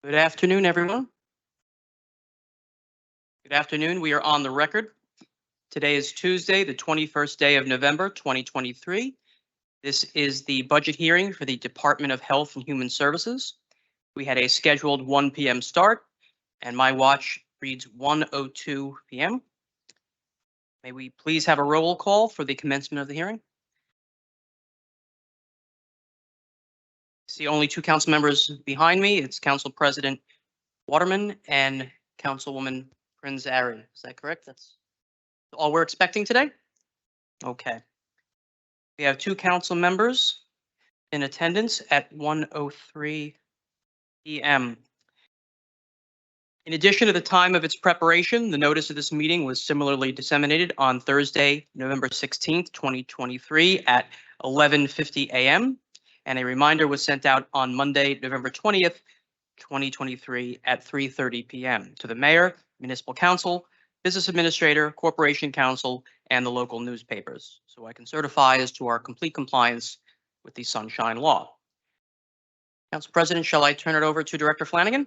Good afternoon, everyone. Good afternoon. We are on the record. Today is Tuesday, the 21st day of November, 2023. This is the budget hearing for the Department of Health and Human Services. We had a scheduled 1 p.m. start, and my watch reads 1:02 p.m. May we please have a roll call for the commencement of the hearing? I see only two council members behind me. It's Council President Waterman and Councilwoman Prinz Aaron. Is that correct? That's all we're expecting today? Okay. We have two council members in attendance at 1:03 p.m. In addition to the time of its preparation, the notice of this meeting was similarly disseminated on Thursday, November 16th, 2023 at 11:50 a.m. and a reminder was sent out on Monday, November 20th, 2023 at 3:30 p.m. to the mayor, municipal council, business administrator, corporation council, and the local newspapers. So I can certify as to our complete compliance with the Sunshine Law. Council President, shall I turn it over to Director Flanagan?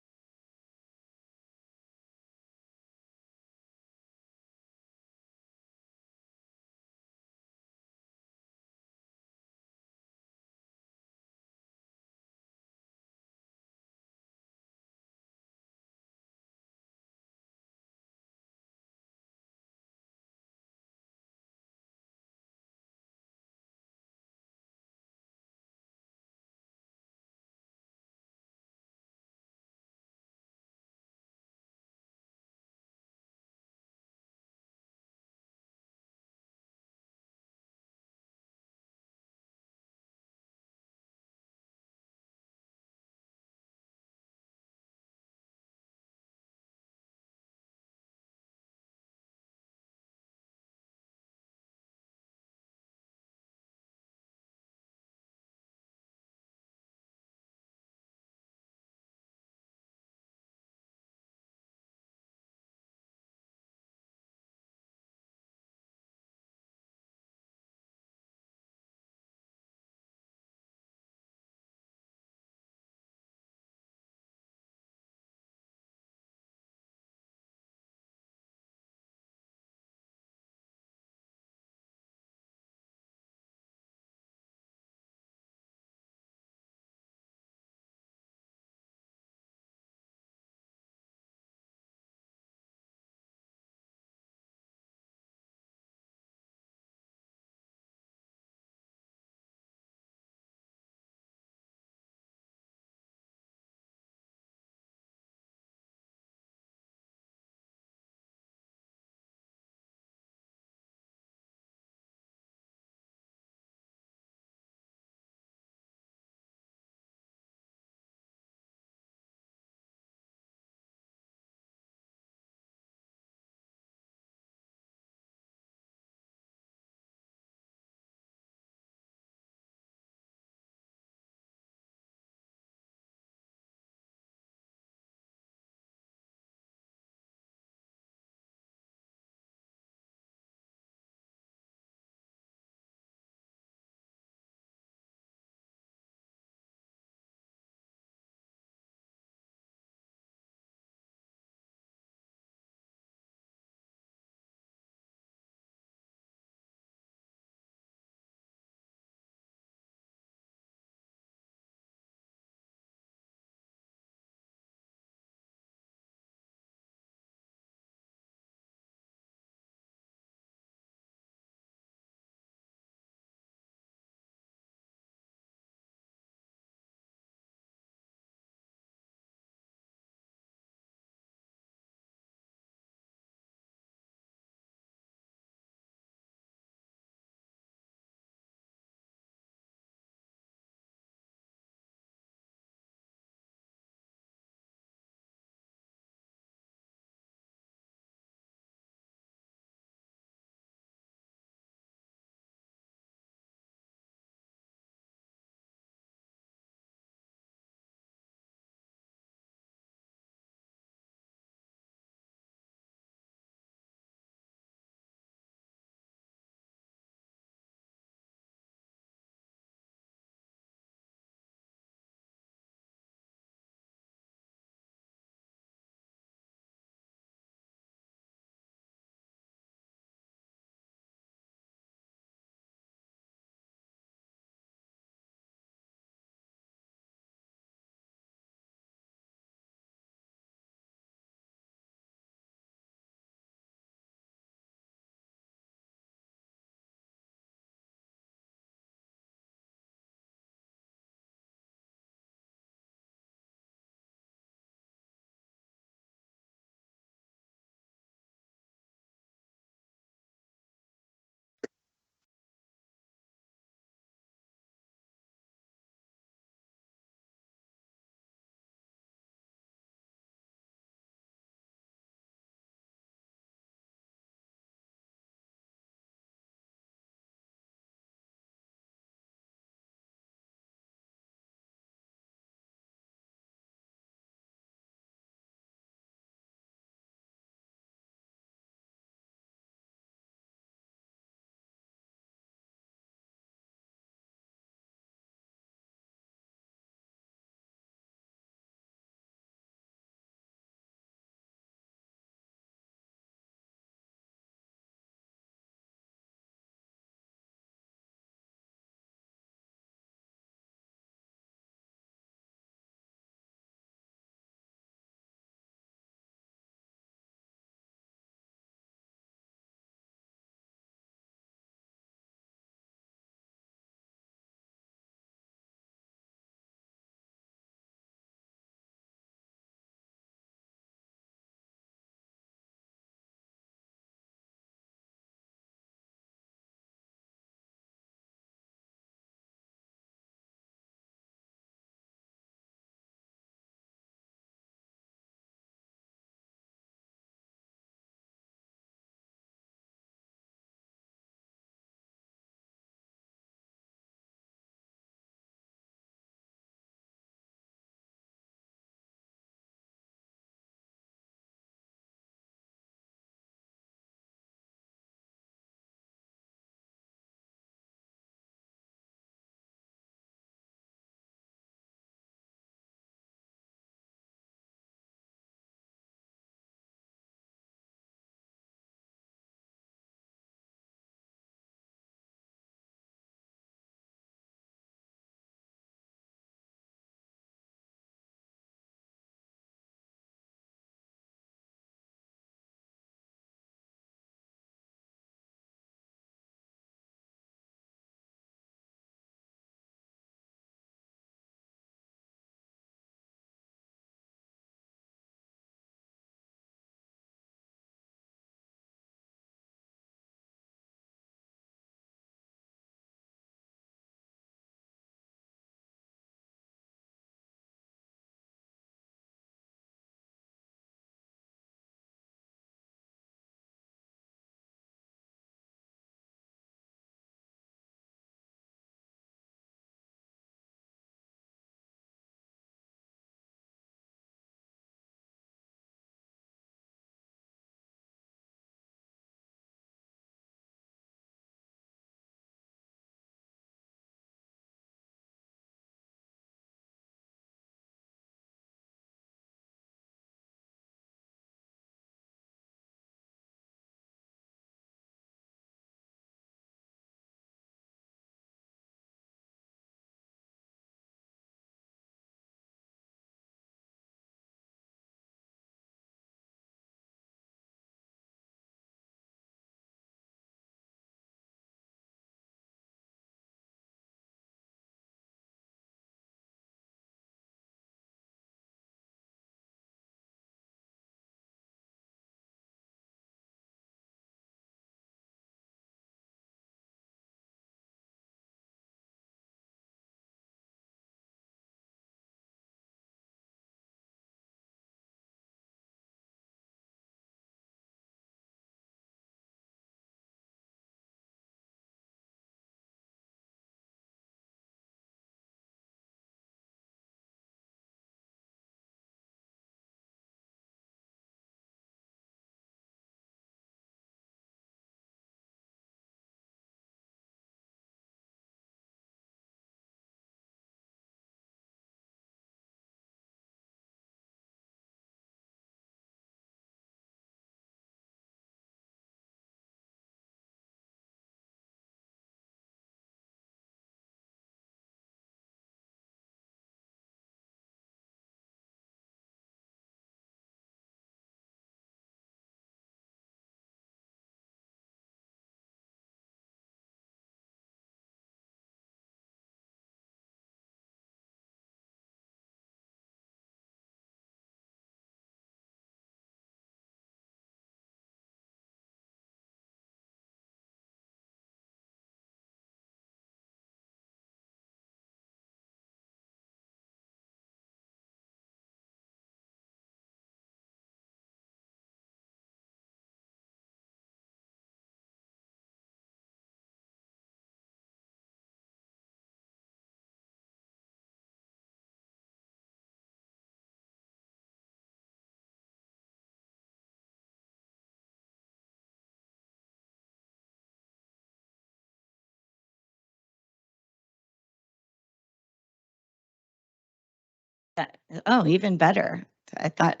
Oh, even better. I thought,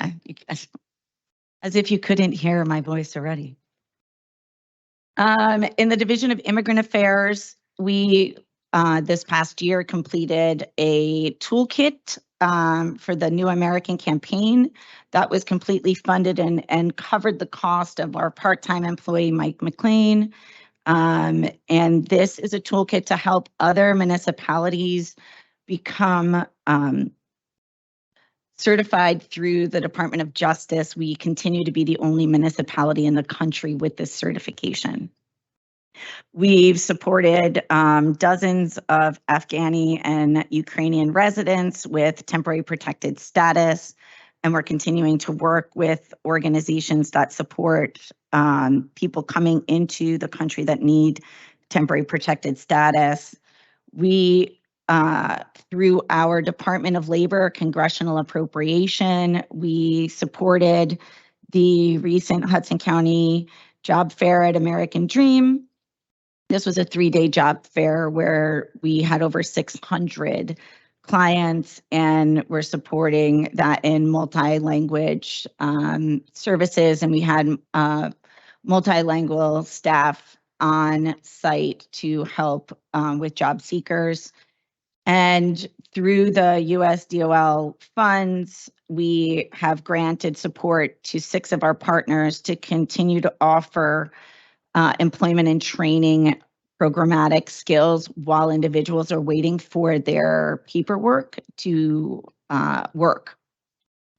as if you couldn't hear my voice already. In the Division of Immigrant Affairs, we this past year completed a toolkit for the New American Campaign that was completely funded and covered the cost of our part-time employee, Mike McLean. And this is a toolkit to help other municipalities become certified through the Department of Justice. We continue to be the only municipality in the country with this certification. We've supported dozens of Afghani and Ukrainian residents with temporary protected status, and we're continuing to work with organizations that support people coming into the country that need temporary protected status. We, through our Department of Labor congressional appropriation, we supported the recent Hudson County job fair at American Dream. This was a 3-day job fair where we had over 600 clients, and we're supporting that in multi-language services, and we had multilingual staff on site to help with job seekers. And through the US DOL funds, we have granted support to 6 of our partners to continue to offer employment and training programmatic skills while individuals are waiting for their paperwork to work.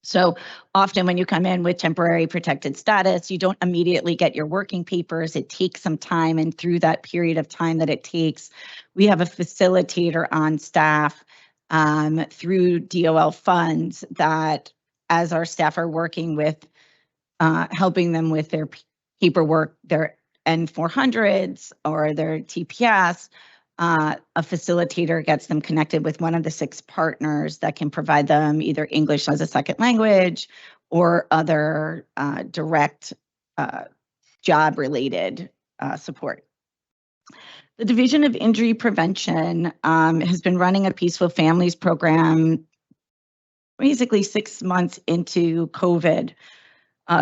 So often when you come in with temporary protected status, you don't immediately get your working papers. It takes some time, and through that period of time that it takes, we have a facilitator on staff through DOL funds that, as our staff are working with helping them with their paperwork, their N400s or their TPS, a facilitator gets them connected with one of the 6 partners that can provide them either English as a second language or other direct job-related support. The Division of Injury Prevention has been running a Peaceful Families program basically 6 months into COVID.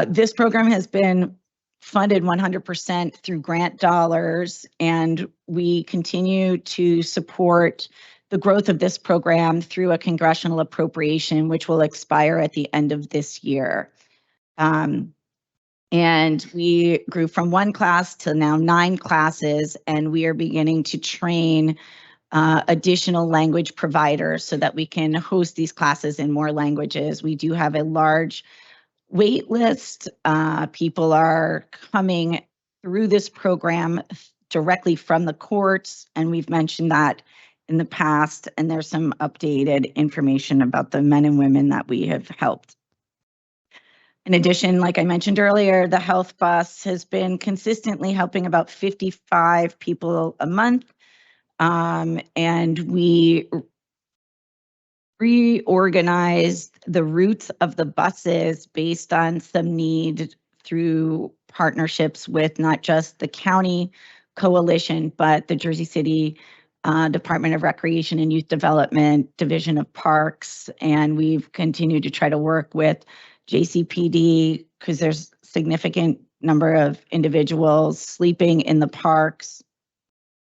This program has been funded 100% through grant dollars, and we continue to support the growth of this program through a congressional appropriation, which will expire at the end of this year. And we grew from 1 class to now 9 classes, and we are beginning to train additional language providers so that we can host these classes in more languages. We do have a large wait list. People are coming through this program directly from the courts, and we've mentioned that in the past, and there's some updated information about the men and women that we have helped. In addition, like I mentioned earlier, the health bus has been consistently helping about 55 people a month, and we reorganized the routes of the buses based on some need through partnerships with not just the county coalition, but the Jersey City Department of Recreation and Youth Development, Division of Parks, and we've continued to try to work with JCPD because there's significant number of individuals sleeping in the parks.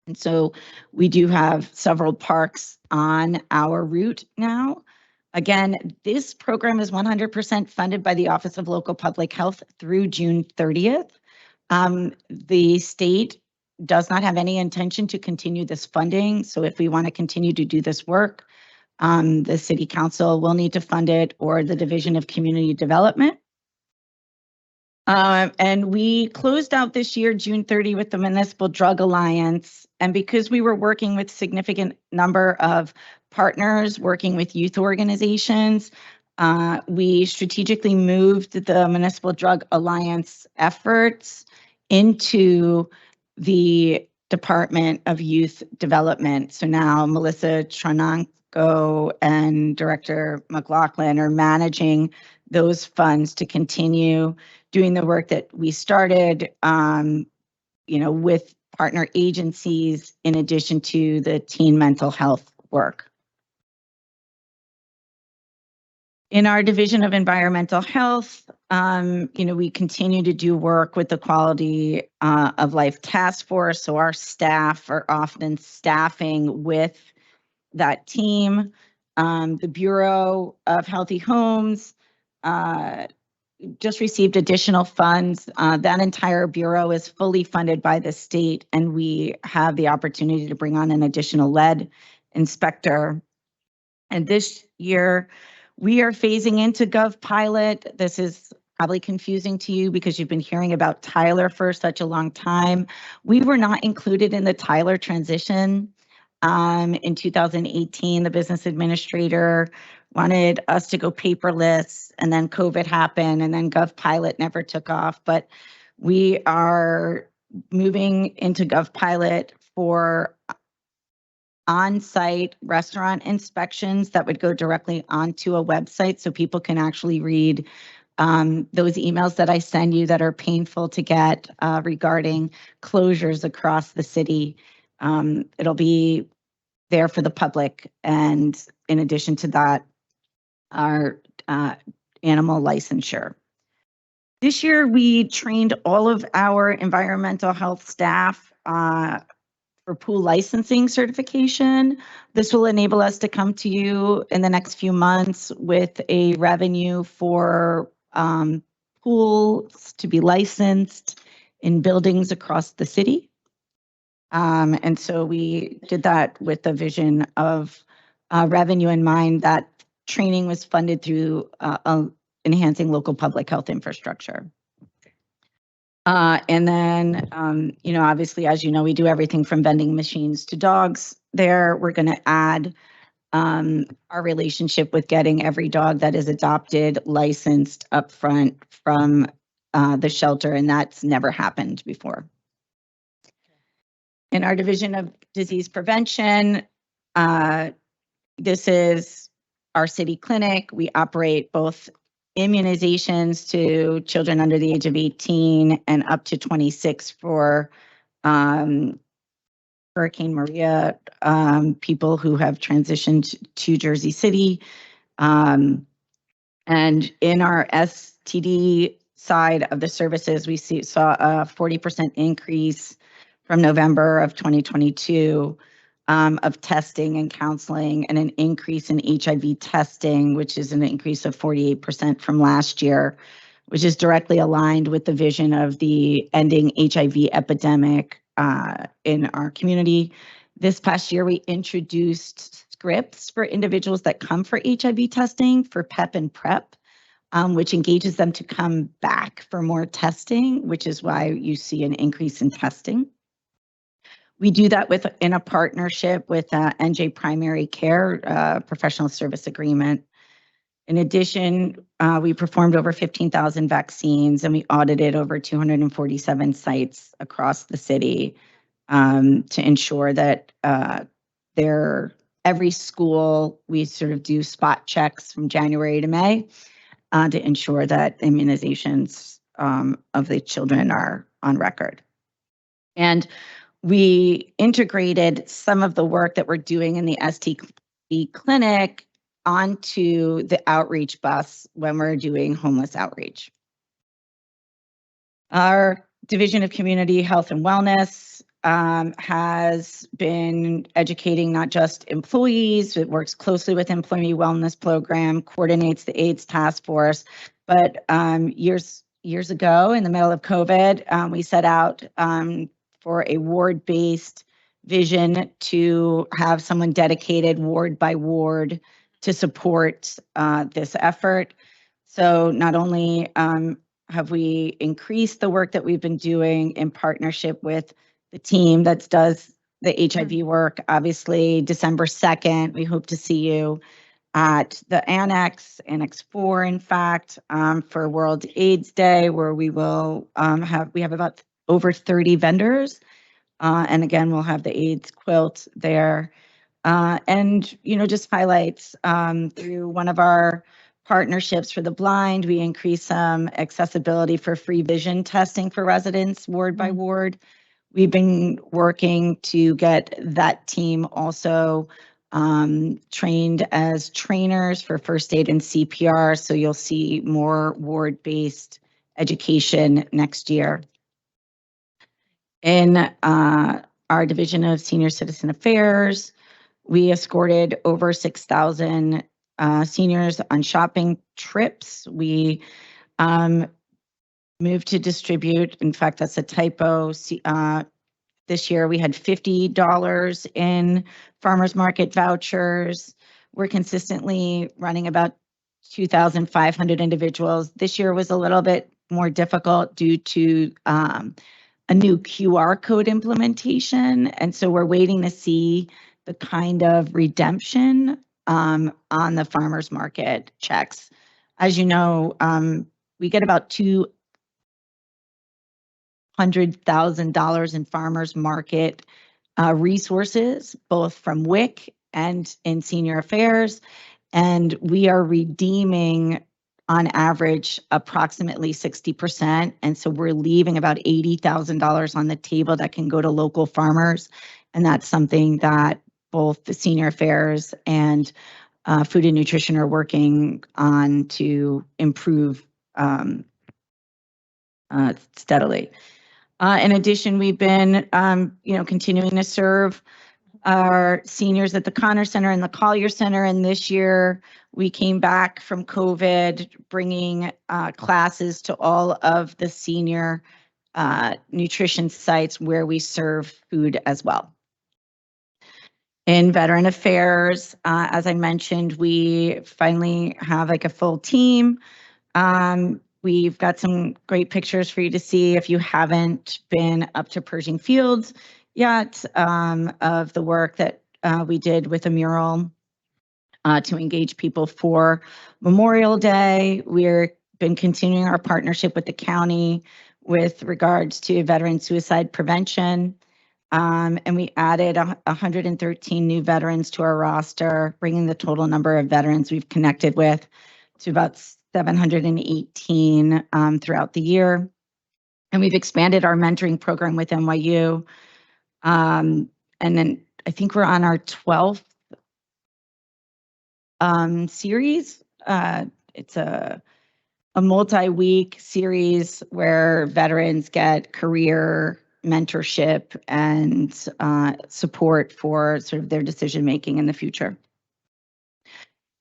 And so we do have several parks on our route now. Again, this program is 100% funded by the Office of Local Public Health through June 30th. The state does not have any intention to continue this funding. So if we want to continue to do this work, the City Council will need to fund it, or the Division of Community Development. And we closed out this year, June 30, with the Municipal Drug Alliance. And because we were working with significant number of partners, working with youth organizations, we strategically moved the Municipal Drug Alliance efforts into the Department of Youth Development. So now Melissa Tronanko and Director McLaughlin are managing those funds to continue doing the work that we started, with partner agencies in addition to the teen mental health work. In our Division of Environmental Health, we continue to do work with the Quality of Life Task Force. So our staff are often staffing with that team. The Bureau of Healthy Homes just received additional funds. That entire bureau is fully funded by the state, and we have the opportunity to bring on an additional lead inspector. And this year, we are phasing into GovPilot. This is probably confusing to you because you've been hearing about Tyler for such a long time. We were not included in the Tyler transition. In 2018, the business administrator wanted us to go paperless, and then COVID happened, and then GovPilot never took off. But we are moving into GovPilot for on-site restaurant inspections that would go directly onto a website so people can actually read those emails that I send you that are painful to get regarding closures across the city. It'll be there for the public. And in addition to that, our animal licensure. This year, we trained all of our environmental health staff for pool licensing certification. This will enable us to come to you in the next few months with a revenue for pools to be licensed in buildings across the city. And so we did that with the vision of revenue in mind. That training was funded through enhancing local public health infrastructure. And then, obviously, as you know, we do everything from vending machines to dogs there. We're going to add our relationship with getting every dog that is adopted licensed upfront from the shelter, and that's never happened before. In our Division of Disease Prevention, this is our city clinic. We operate both immunizations to children under the age of 18 and up to 26 for Hurricane Maria, people who have transitioned to Jersey City. And in our STD side of the services, we saw a 40% increase from November of 2022 of testing and counseling, and an increase in HIV testing, which is an increase of 48% from last year, which is directly aligned with the vision of the ending HIV epidemic in our community. This past year, we introduced scripts for individuals that come for HIV testing for PEP and PrEP, which engages them to come back for more testing, which is why you see an increase in testing. We do that in a partnership with NJ Primary Care professional service agreement. In addition, we performed over 15,000 vaccines, and we audited over 247 sites across the city to ensure that every school, we sort of do spot checks from January to May to ensure that immunizations of the children are on record. And we integrated some of the work that we're doing in the STD clinic onto the outreach bus when we're doing homeless outreach. Our Division of Community Health and Wellness has been educating not just employees. It works closely with Employee Wellness Program, coordinates the AIDS Task Force. But years ago, in the middle of COVID, we set out for a ward-based vision to have someone dedicated ward by ward to support this effort. So not only have we increased the work that we've been doing in partnership with the team that does the HIV work, obviously December 2nd, we hope to see you at the Annex 4, in fact, for World AIDS Day, where we will we have about over 30 vendors. And again, we'll have the AIDS quilt there. And, just highlights through one of our partnerships for the blind, we increase some accessibility for free vision testing for residents ward by ward. We've been working to get that team also trained as trainers for first aid and CPR. So you'll see more ward-based education next year. In our Division of Senior Citizen Affairs, we escorted over 6,000 seniors on shopping trips. We moved to distribute, in fact, that's a typo. This year we had $50 in farmers market vouchers. We're consistently running about 2,500 individuals. This year was a little bit more difficult due to a new QR code implementation. And so we're waiting to see the kind of redemption on the farmers market checks. As you know, we get about $200,000 in farmers market resources, both from WIC and in senior affairs. And we are redeeming on average approximately 60%. And so we're leaving about $80,000 on the table that can go to local farmers. And that's something that both the senior affairs and food and nutrition are working on to improve steadily. In addition, we've been, continuing to serve our seniors at the Connor Center and the Collier Center. And this year we came back from COVID, bringing classes to all of the senior nutrition sites where we serve food as well. In Veteran Affairs, as I mentioned, we finally have like a full team. We've got some great pictures for you to see if you haven't been up to Pershing Fields yet, of the work that we did with a mural to engage people for Memorial Day. We've been continuing our partnership with the county with regards to veteran suicide prevention. And we added 113 new veterans to our roster, bringing the total number of veterans we've connected with to about 718 throughout the year. And we've expanded our mentoring program with NYU. And then I think we're on our 12th series. It's a multi-week series where veterans get career mentorship and support for sort of their decision-making in the future.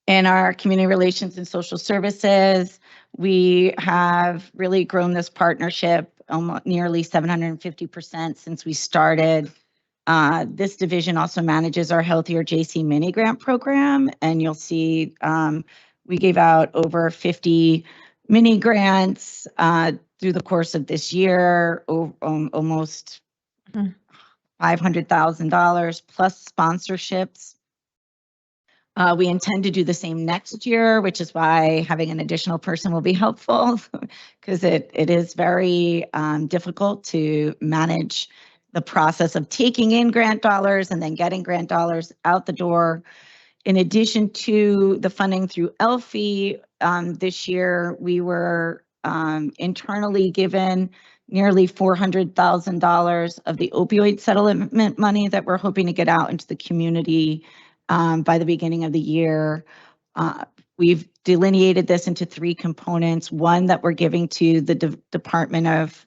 In our community relations and social services, we have really grown this partnership almost nearly 750% since we started. This division also manages our Healthier JC mini grant program, and you'll see we gave out over 50 mini grants through the course of this year, almost $500,000 plus sponsorships. We intend to do the same next year, which is why having an additional person will be helpful, because it is very difficult to manage the process of taking in grant dollars and then getting grant dollars out the door. In addition to the funding through ELFI, this year we were internally given nearly $400,000 of the opioid settlement money that we're hoping to get out into the community by the beginning of the year. We've delineated this into three components. One that we're giving to the Department of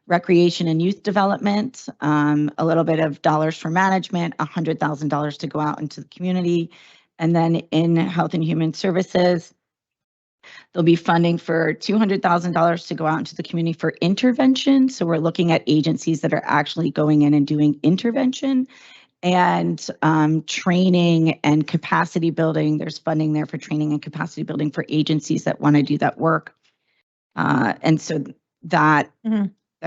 Recreation and Youth Development, a little bit of dollars for management, $100,000 to go out into the community. And then in Health and Human Services, there'll be funding for $200,000 to go out into the community for intervention. So we're looking at agencies that are actually going in and doing intervention. And training and capacity building. There's funding there for training and capacity building for agencies that want to do that work. And so that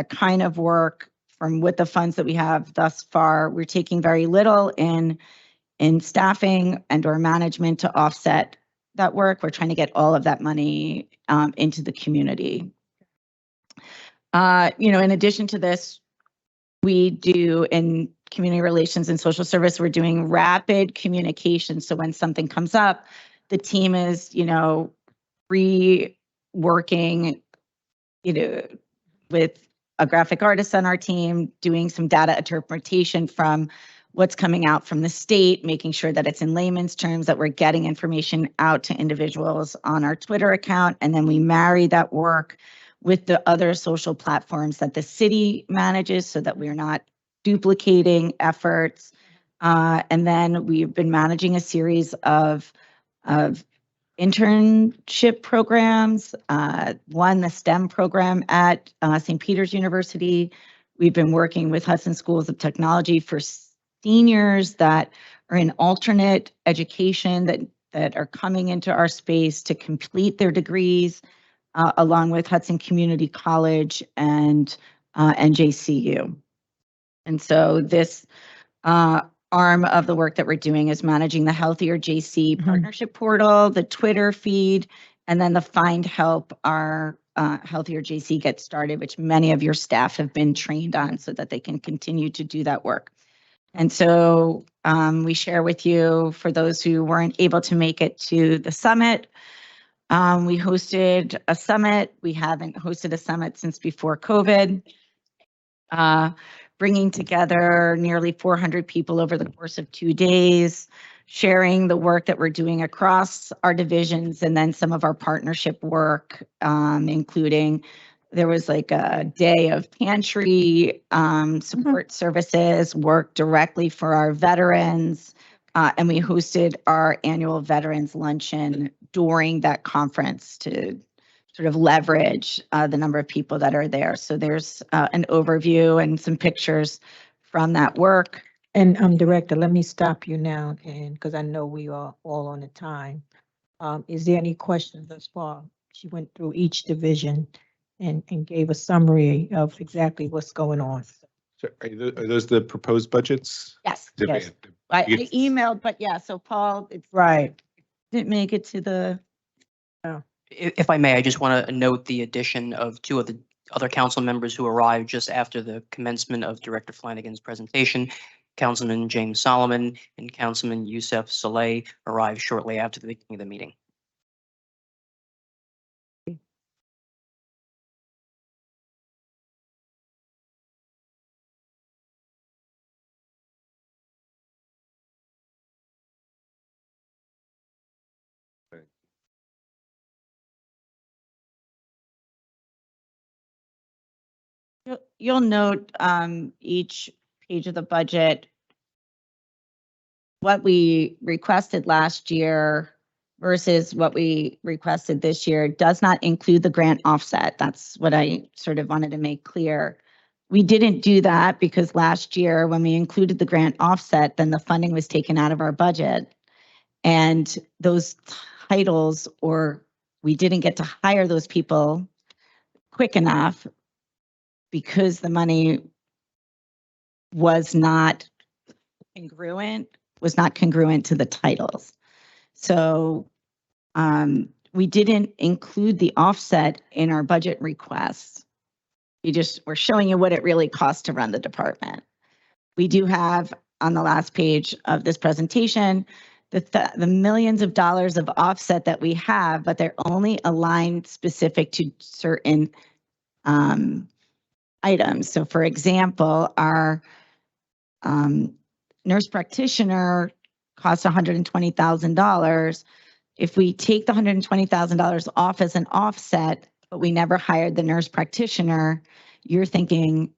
kind of work, from with the funds that we have thus far, we're taking very little in staffing and or management to offset that work. We're trying to get all of that money into the community. In addition to this, we do in community relations and social service, we're doing rapid communication. So when something comes up, the team is, reworking, with a graphic artist on our team, doing some data interpretation from what's coming out from the state, making sure that it's in layman's terms, that we're getting information out to individuals on our Twitter account. And then we marry that work with the other social platforms that the city manages so that we're not duplicating efforts. And then we've been managing a series of internship programs. One, the STEM program at St. Peter's University. We've been working with Hudson Schools of Technology for seniors that are in alternate education that are coming into our space to complete their degrees, along with Hudson Community College and NJCU. And so this arm of the work that we're doing is managing the Healthier JC partnership portal, the Twitter feed, and then the Find Help our Healthier JC Get Started, which many of your staff have been trained on so that they can continue to do that work. And so we share with you, for those who weren't able to make it to the summit, we hosted a summit. We haven't hosted a summit since before COVID. Bringing together nearly 400 people over the course of 2 days, sharing the work that we're doing across our divisions, and then some of our partnership work, including there was like a day of pantry support services, work directly for our veterans, and we hosted our annual Veterans Luncheon during that conference to sort of leverage the number of people that are there. So there's an overview and some pictures from that work. And Director, let me stop you now, and because I know we are all on the time. Is there any questions thus far? She went through each division and gave a summary of exactly what's going on. So are those the proposed budgets? Yes, Did yes. we- I emailed, but yeah, so Paul, it Right. didn't make it to the, If I may, I just want to note the addition of two of the other council members who arrived just after the commencement of Director Flanagan's presentation. Councilman James Solomon and Councilman Youssef Saleh arrived shortly after the beginning of the meeting. you'll note each page of the budget, what we requested last year versus what we requested this year does not include the grant offset. That's what I sort of wanted to make clear. We didn't do that because last year when we included the grant offset, then the funding was taken out of our budget. And those titles, or we didn't get to hire those people quick enough because the money was not congruent to the titles. So we didn't include the offset in our budget requests. We're showing you what it really costs to run the department. We do have on the last page of this presentation, the millions of dollars of offset that we have, but they're only aligned specific to certain items. So for example, our nurse practitioner costs $120,000. If we take the $120,000 off as an offset, but we never hired the nurse practitioner, you're thinking,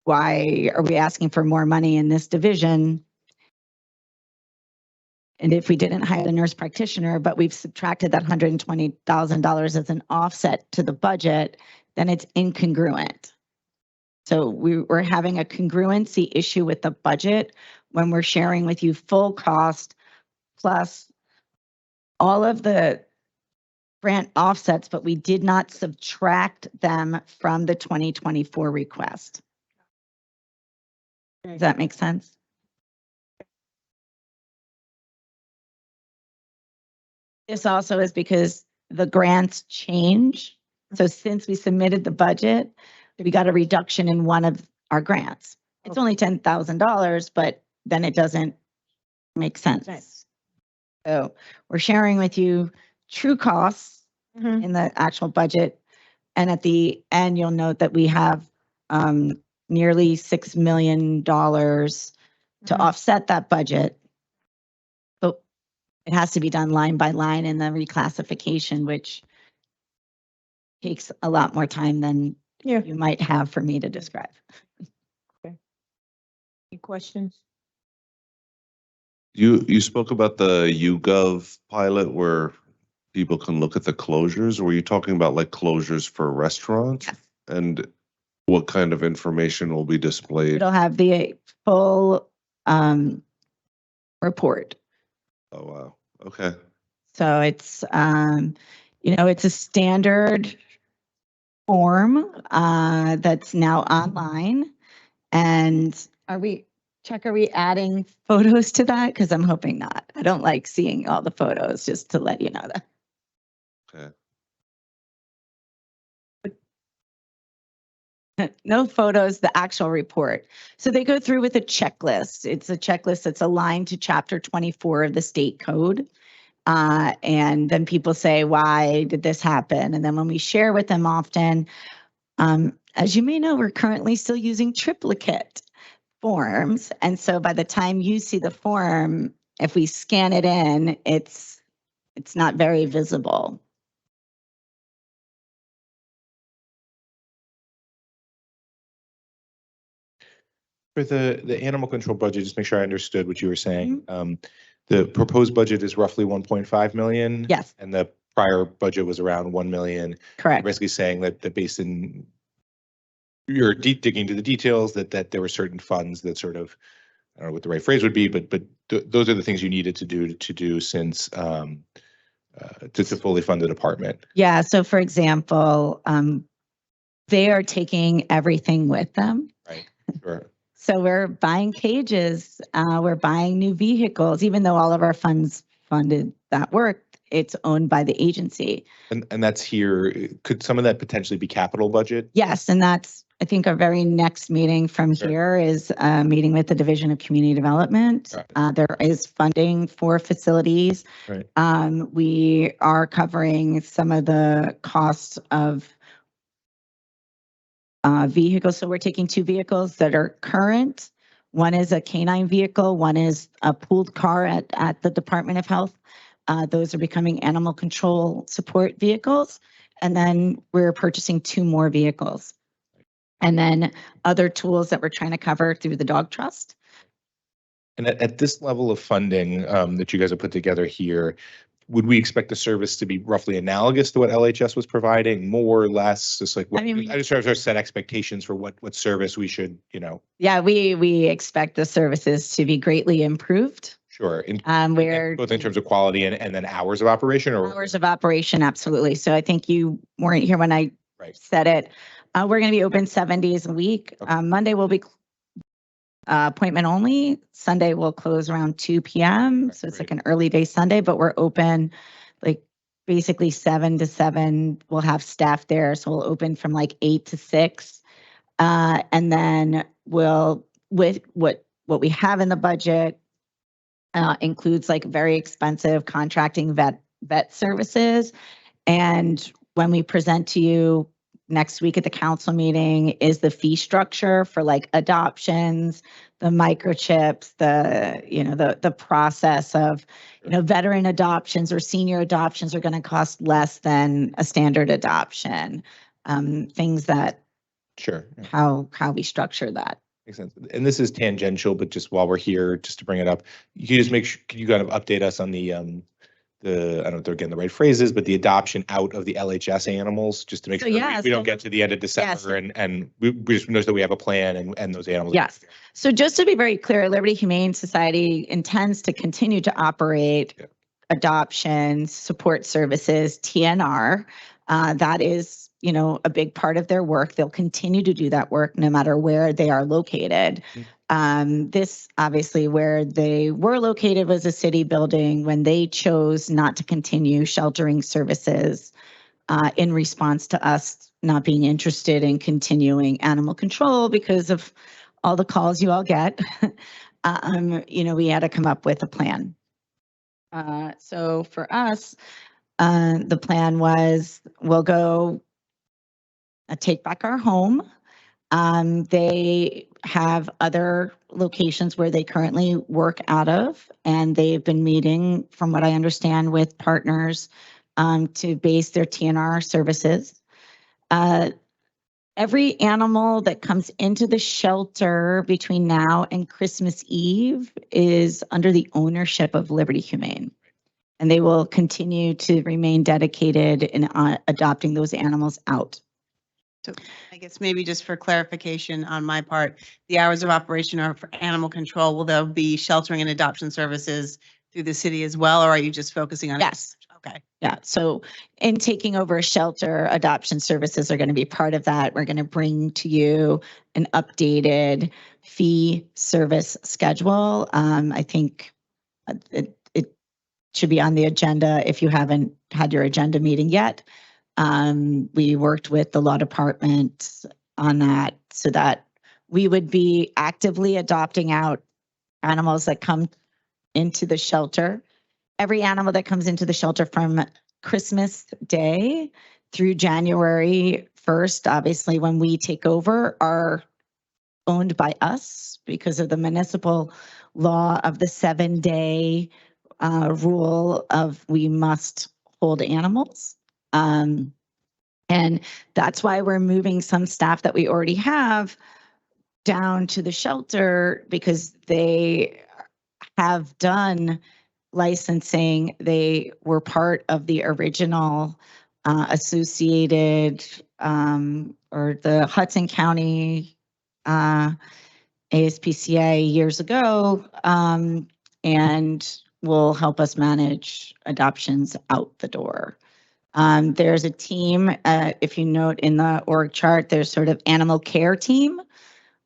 why are we asking for more money in this division? And if we didn't hire the nurse practitioner, but we've subtracted that $120,000 as an offset to the budget, then it's incongruent. So we're having a congruency issue with the budget when we're sharing with you full cost plus all of the grant offsets, but we did not subtract them from the 2024 request. Does that make sense? This also is because the grants change. So since we submitted the budget, we got a reduction in one of our grants. It's only $10,000, but then it doesn't make sense. So we're sharing with you true costs in the actual budget. And at the end, you'll note that we have nearly $6 million to Mhm. offset that budget. But it has to be done line by line in the reclassification, which takes a lot more time than Yeah. you might have for me to describe. Any questions? You spoke about the YouGov pilot where people can look at the closures. Were you talking about like closures for restaurants? Yes. And what kind of information will be displayed? It'll have the full report. Oh, wow. Okay. So it's, it's a standard form that's now online. And Chuck, are we adding photos to that? Because I'm hoping not. I don't like seeing all the photos, just to let you know that. Okay. No photos, the actual report. So they go through with a checklist. It's a checklist that's aligned to Chapter 24 of the state code. And then people say, why did this happen? And then when we share with them often, as you may know, we're currently still using triplicate forms. And so by the time you see the form, if we scan it in, it's not very visible. For the animal control budget, just make sure I understood what you were saying. The proposed budget is roughly 1.5 million. Yes, And the prior budget was around 1 million. You're correct. basically saying that based in, you're digging into the details, that there were certain funds that sort of, I don't know what the right phrase would be, but those are the things you needed to do since to fully fund the department. Yeah. So for example, they are taking everything with them. Right. Sure. So we're buying cages, we're buying new vehicles, even though all of our funds funded that work, it's owned by the agency. And that's here. Could some of that potentially be capital budget? Yes, and that's, I think, our very next meeting from Sure. here is a meeting with the Division of Community Development. There is funding for facilities. Right. We are covering some of the costs of vehicles. So we're taking 2 vehicles that are current. One is a canine vehicle, one is a pooled car at the Department of Health. Those are becoming animal control support vehicles. And then we're purchasing 2 more vehicles. And then other tools that we're trying to cover through the dog trust. And at this level of funding that you guys have put together here, would we expect the service to be roughly analogous to what LHS was providing, more or less? Just like, I mean, I just sort of set expectations for what service we should, Yeah, we expect the services to be greatly improved. Sure. Where Both in terms of quality and then hours of operation, or hours of operation, absolutely. So I think you weren't here when I Right. said it. We're going to be open 7 days a week. Okay. Monday will be appointment only. Sunday will close around 2 p.m. Right, So it's great. like an early day Sunday, but we're open like basically 7 to 7. We'll have staff there. So we'll open from like 8 to 6. And then we'll, with what we have in the budget, includes like very expensive contracting vet services. And when we present to you next week at the council meeting is the fee structure for like adoptions, the microchips, the process of, veteran adoptions or senior adoptions are going to cost less than a standard adoption. Things that Sure. how we structure that. Makes sense. And this is tangential, but just while we're here, just to bring it up, you just can you kind of update us on the I don't know if they're getting the right phrases, but the adoption out of the LHS animals, just to make So, sure yeah, we don't so- get to the end of December and we just know that we have a plan and those animals. Yes. So just to be very clear, Liberty Humane Society intends to continue to operate adoptions, support services, TNR. That is, a big part of their work. They'll continue to do that work no matter where they are located. This obviously where they were located was a city building when they chose not to continue sheltering services in response to us not being interested in continuing animal control because of all the calls you all get. We had to come up with a plan. So for us, the plan was we'll go take back our home. They have other locations where they currently work out of, and they've been meeting, from what I understand, with partners to base their TNR services. Every animal that comes into the shelter between now and Christmas Eve is under the ownership of Liberty Humane. And they will continue to remain dedicated in adopting those animals out. So I guess maybe just for clarification on my part, the hours of operation are for animal control. Will there be sheltering and adoption services through the city as well, or are you just focusing on? Yes. Okay. Yeah. So in taking over a shelter, adoption services are going to be part of that. We're going to bring to you an updated fee service schedule. I think it should be on the agenda if you haven't had your agenda meeting yet. We worked with the law department on that so that we would be actively adopting out animals that come into the shelter. Every animal that comes into the shelter from Christmas Day through January 1st, obviously when we take over, are owned by us because of the municipal law of the 7-day rule of we must hold animals. And that's why we're moving some staff that we already have down to the shelter, because they have done licensing. They were part of the original associated or the Hudson County ASPCA years ago, and will help us manage adoptions out the door. There's a team, if you note in the org chart, there's sort of animal care team.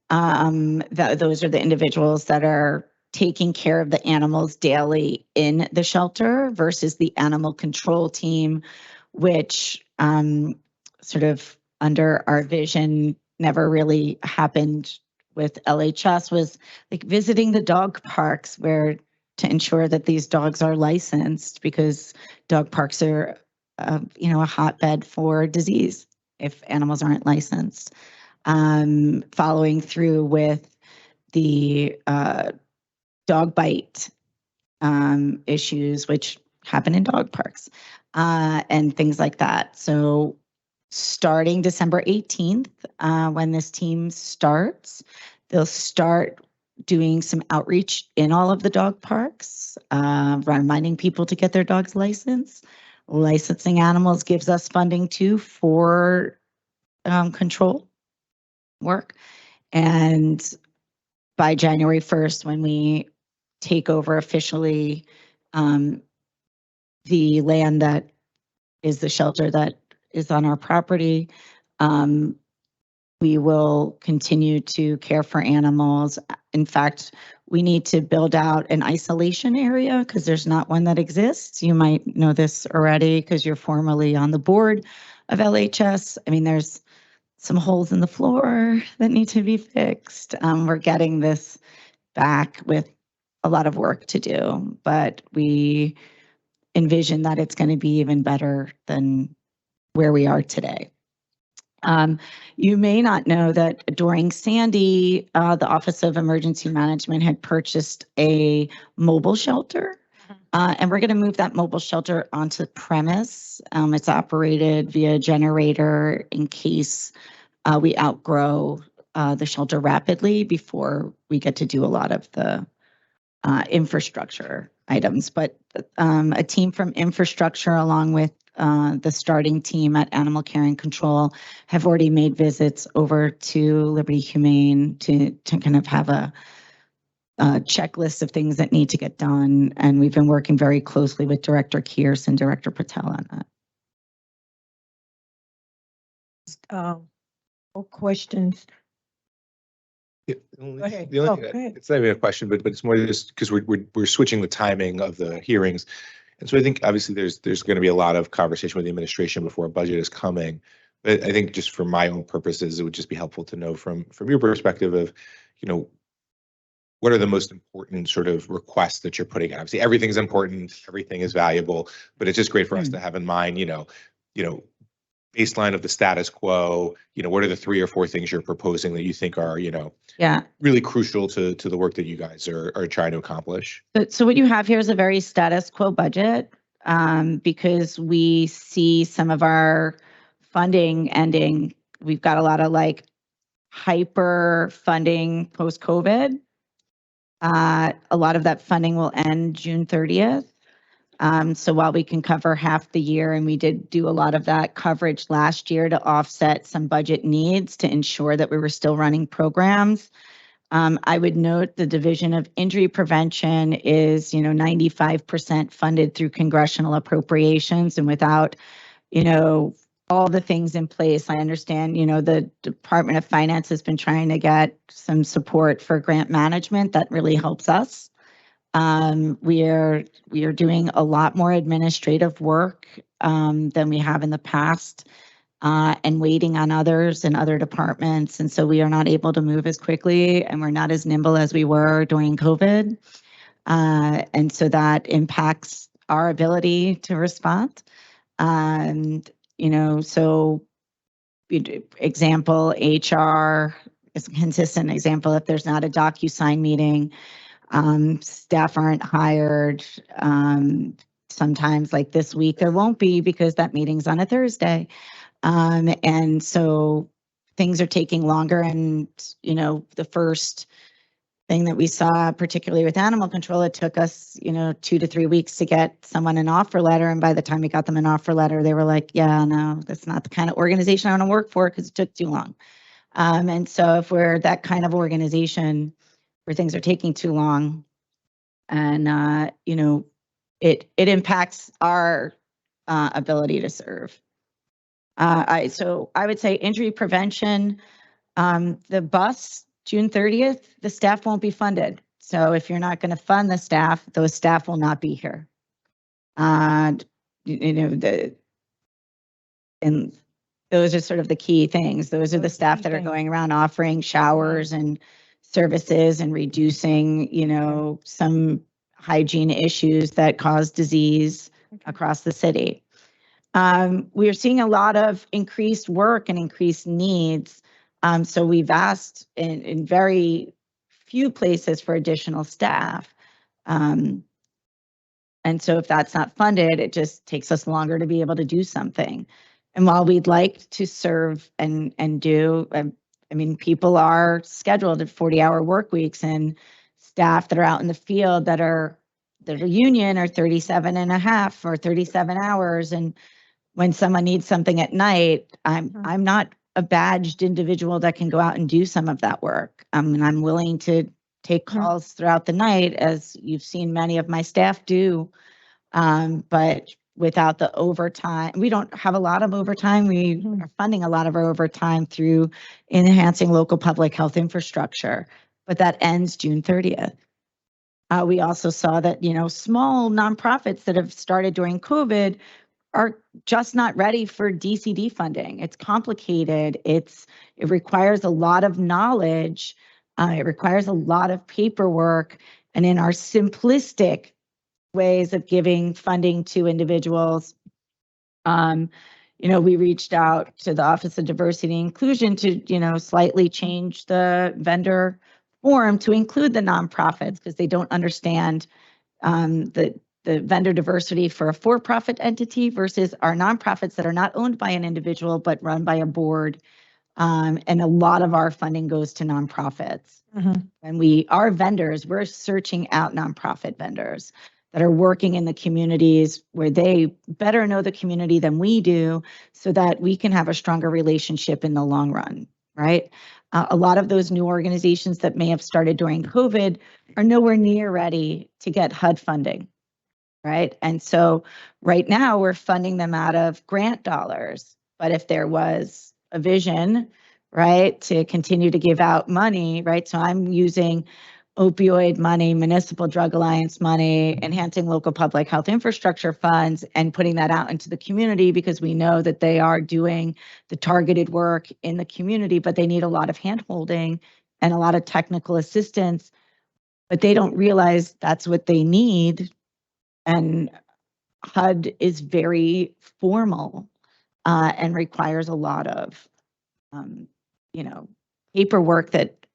Those are the individuals that are taking care of the animals daily in the shelter versus the animal control team, which sort of under our vision never really happened with LHS, was like visiting the dog parks where to ensure that these dogs are licensed, because dog parks are a hotbed for disease if animals aren't licensed. Following through with the dog bite issues, which happen in dog parks and things like that. So starting December 18th, when this team starts, they'll start doing some outreach in all of the dog parks, reminding people to get their dogs licensed. Licensing animals gives us funding too for control work. And by January 1st, when we take over officially the land that is the shelter that is on our property, we will continue to care for animals. In fact, we need to build out an isolation area because there's not one that exists. You might know this already because you're formerly on the board of LHS. I mean, there's some holes in the floor that need to be fixed. We're getting this back with a lot of work to do, but we envision that it's going to be even better than where we are today. You may not know that during Sandy, the Office of Emergency Management had purchased a mobile shelter, and we're going to move that mobile shelter onto the premise. It's operated via generator in case we outgrow the shelter rapidly before we get to do a lot of the infrastructure items. But a team from infrastructure, along with the starting team at Animal Care and Control, have already made visits over to Liberty Humane to kind of have a checklist of things that need to get done. And we've been working very closely with Director Kearse and Director Patel on that. More questions? Yeah, ahead. the only Oh, thing go ahead. it's not even a question, but it's more just because we're switching the timing of the hearings. And so I think obviously there's going to be a lot of conversation with the administration before a budget is coming. But I think just for my own purposes, it would just be helpful to know from your perspective of, what are the most important sort of requests that you're putting in? Obviously, everything's important, everything is valuable, but it's just great for us to have in mind, baseline of the status quo, what are the 3 or 4 things you're proposing that you think are, Yeah. really crucial to the work that you guys are trying to accomplish? So what you have here is a very status quo budget, because we see some of our funding ending. We've got a lot of like hyper funding post-COVID. A lot of that funding will end June 30th. So while we can cover half the year, and we did do a lot of that coverage last year to offset some budget needs to ensure that we were still running programs. I would note the Division of Injury Prevention is, 95% funded through congressional appropriations, and without, all the things in place. I understand, the Department of Finance has been trying to get some support for grant management. That really helps us. We are doing a lot more administrative work than we have in the past, and waiting on others in other departments. And so we are not able to move as quickly, and we're not as nimble as we were during COVID. And so that impacts our ability to respond. And, so example, HR is a consistent example. If there's not a DocuSign meeting, staff aren't hired. Sometimes like this week, there won't be because that meeting's on a Thursday. And so things are taking longer. And, the first thing that we saw, particularly with animal control, it took us, 2 to 3 weeks to get someone an offer letter. And by the time we got them an offer letter, they were like, yeah, no, that's not the kind of organization I want to work for because it took too long. And so if we're that kind of organization where things are taking too long, and, it impacts our ability to serve. So I would say injury prevention, the bus, June 30th, the staff won't be funded. So if you're not going to fund the staff, those staff will not be here. And those are sort of the key things. Those are the staff that are going around offering showers and services and reducing, some hygiene issues that cause disease across the city. We are seeing a lot of increased work and increased needs. So we've asked in very few places for additional staff. And so if that's not funded, it just takes us longer to be able to do something. And while we'd like to serve and do, people are scheduled at 40-hour work weeks, and staff that are out in the field that are union are 37 and a half or 37 hours. And when someone needs something at night, I'm not a badged individual that can go out and do some of that work. And I'm willing to take calls throughout the night, as you've seen many of my staff do. But without the overtime, we don't have a lot of overtime. We are funding a lot of our overtime through enhancing local public health infrastructure, but that ends June 30th. We also saw that, small nonprofits that have started during COVID are just not ready for DCD funding. It's complicated. It requires a lot of knowledge. It requires a lot of paperwork. And in our simplistic ways of giving funding to individuals, we reached out to the Office of Diversity and Inclusion to, slightly change the vendor form to include the nonprofits, because they don't understand the vendor diversity for a for-profit entity versus our nonprofits that are not owned by an individual but run by a board. And a lot of our funding goes to nonprofits. And our vendors, we're searching out nonprofit vendors that are working in the communities where they better know the community than we do, so that we can have a stronger relationship in the long run, right? A lot of those new organizations that may have started during COVID are nowhere near ready to get HUD funding, right? And so right now we're funding them out of grant dollars. But if there was a vision, right, to continue to give out money, right? So I'm using opioid money, Municipal Drug Alliance money, enhancing local public health infrastructure funds, and putting that out into the community, because we know that they are doing the targeted work in the community, but they need a lot of handholding and a lot of technical assistance, but they don't realize that's what they need. And HUD is very formal. and requires a lot of, you know, paperwork that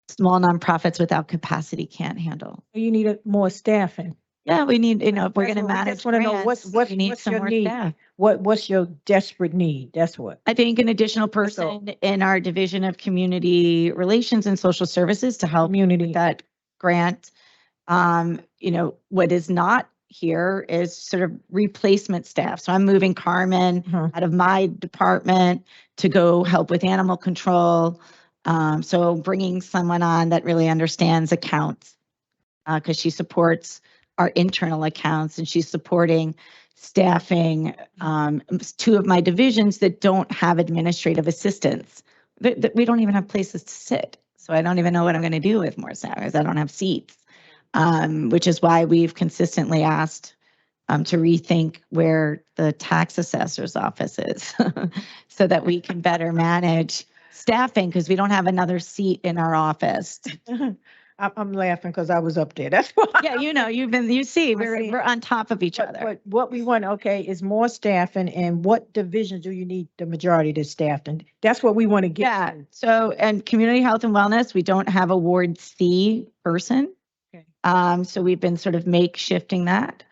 small nonprofits without capacity can't handle. You need more staffing. Yeah, we need, you know, if we're That's going to what- I manage just wanna know grants, we need what's some your more need? staff. What's your desperate need? That's what. I think an additional That's all. person in our Division of Community Relations and Social Services to help Community. with that grant. You know, what is not here is sort of replacement staff. So I'm moving Carmen Mhm. out of my department to go help with animal control. So bringing someone on that really understands accounts, because she supports our internal accounts and she's supporting staffing, two of my divisions that don't have administrative assistants. We don't even have places to sit. So I don't even know what I'm going to do with more staff because I don't have seats. Which is why we've consistently asked to rethink where the tax assessor's office is so that we can better manage staffing because we don't have another seat in our office. I'm laughing because I was up there. That's why. Yeah, you know, you see, I see. we're on top of each But, other. but what we want, okay, is more staffing, and what divisions do you need the majority of the staff? And that's what we want to get Yeah, to. so, and community health and wellness, we don't have a Ward C person. Okay. So we've been sort of makeshifting that.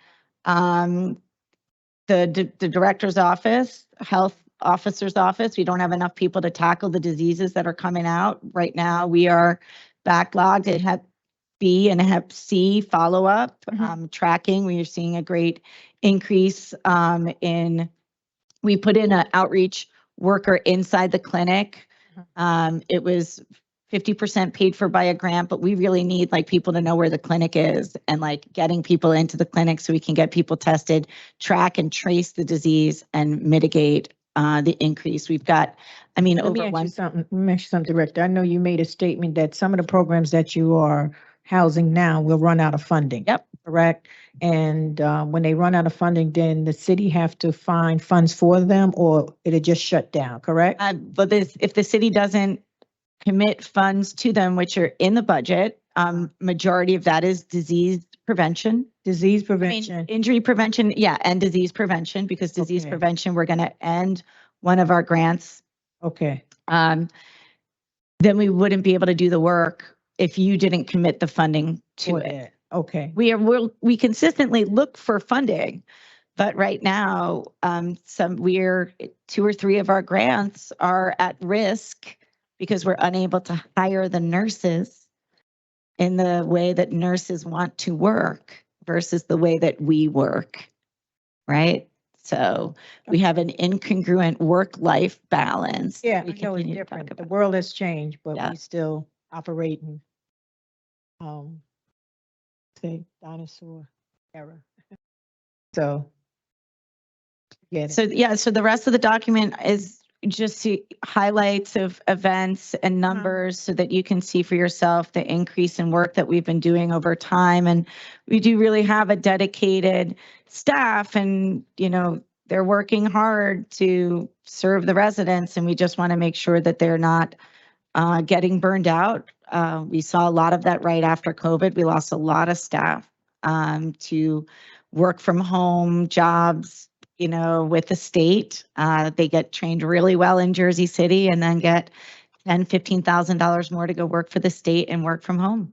The director's office, health officer's office, we don't have enough people to tackle the diseases that are coming out. Right now, we are backlogged at Hep B and Hep C follow-up, tracking. We are seeing a great increase we put in an outreach worker inside the clinic. It was 50% paid for by a grant, but we really need like people to know where the clinic is and like getting people into the clinic so we can get people tested, track and trace the disease and mitigate the increase. We've got, I mean, Let me over ask one. you something, let me ask you something, Director. I know you made a statement that some of the programs that you are housing now will run out of funding. Yep. Correct? And when they run out of funding, then the city have to find funds for them, or it'll just shut down, correct? But if the city doesn't commit funds to them, which are in the budget, majority of that is disease prevention. Disease I prevention. mean, injury prevention, yeah, and disease prevention, because disease Okay. prevention, we're going to end one of our grants. Okay, Then we wouldn't be able to do the work if you didn't commit the funding to for it. that. Okay, We consistently look for funding, but right now, two or three of our grants are at risk because we're unable to hire the nurses in the way that nurses want to work versus the way that we work, right? So we have an incongruent work-life balance. that yeah, we I know it's continue to talk different. The about. world has changed, but Yeah. we still operating, say dinosaur era. So, yeah. So, yeah, so the rest of the document is just highlights of events and numbers so that you can see for yourself the increase in work that we've been doing over time. And we do really have a dedicated staff and, you know, they're working hard to serve the residents and we just want to make sure that they're not getting burned out. We saw a lot of that right after COVID. We lost a lot of staff to work from home jobs, you know, with the state. They get trained really well in Jersey City and then get $10,000-$15,000 more to go work for the state and work from home.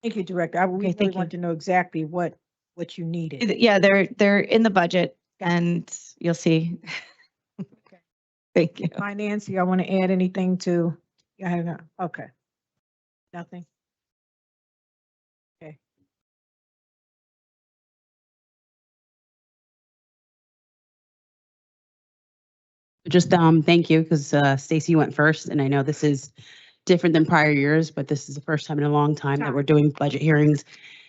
Thank you, Director. We Okay, really thank you. want to know exactly what you needed. Yeah, they're in the budget and you'll see. Thank you. Finance, y'all want to add anything to? Okay. Nothing? Okay. Just thank you because Stacy went first, and I know this is different than prior years, but this is the first time in a long time that we're doing budget hearings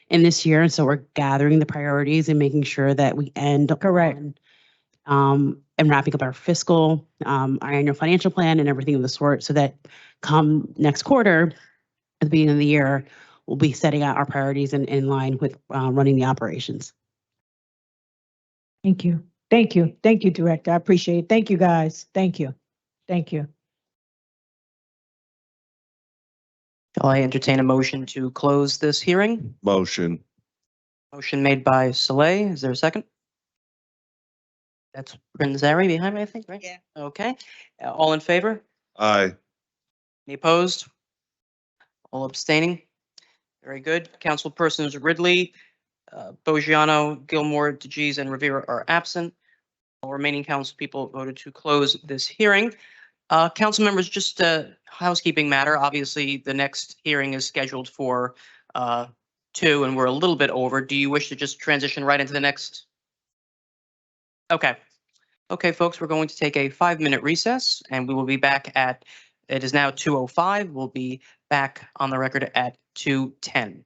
in this year, and so we're gathering the priorities and making sure that we end Correct. on, and wrapping up our fiscal, our annual financial plan and everything of the sort, so that come next quarter, at the beginning of the year, we'll be setting out our priorities in line with running the operations. Thank you. Thank you. Thank you, Director. I appreciate it. Thank you, guys. Thank you. Thank you. Shall I entertain a motion to close this hearing? Motion. Motion made by Soleil. Is there a second? That's Prince Zary behind me, I think, right? Yeah. Okay. All in favor? Aye. Any opposed? All abstaining? Very good. Councilpersons Ridley, Bogiano, Gilmore, DeGeez, and Rivera are absent. All remaining council people voted to close this hearing. Council members, just a housekeeping matter. Obviously, the next hearing is scheduled for 2, and we're a little bit over. Do you wish to just transition right into the next? Okay. Okay, folks, we're going to take a 5-minute recess, and we will be back at, it is now 2:05. We'll be back on the record at 2:10.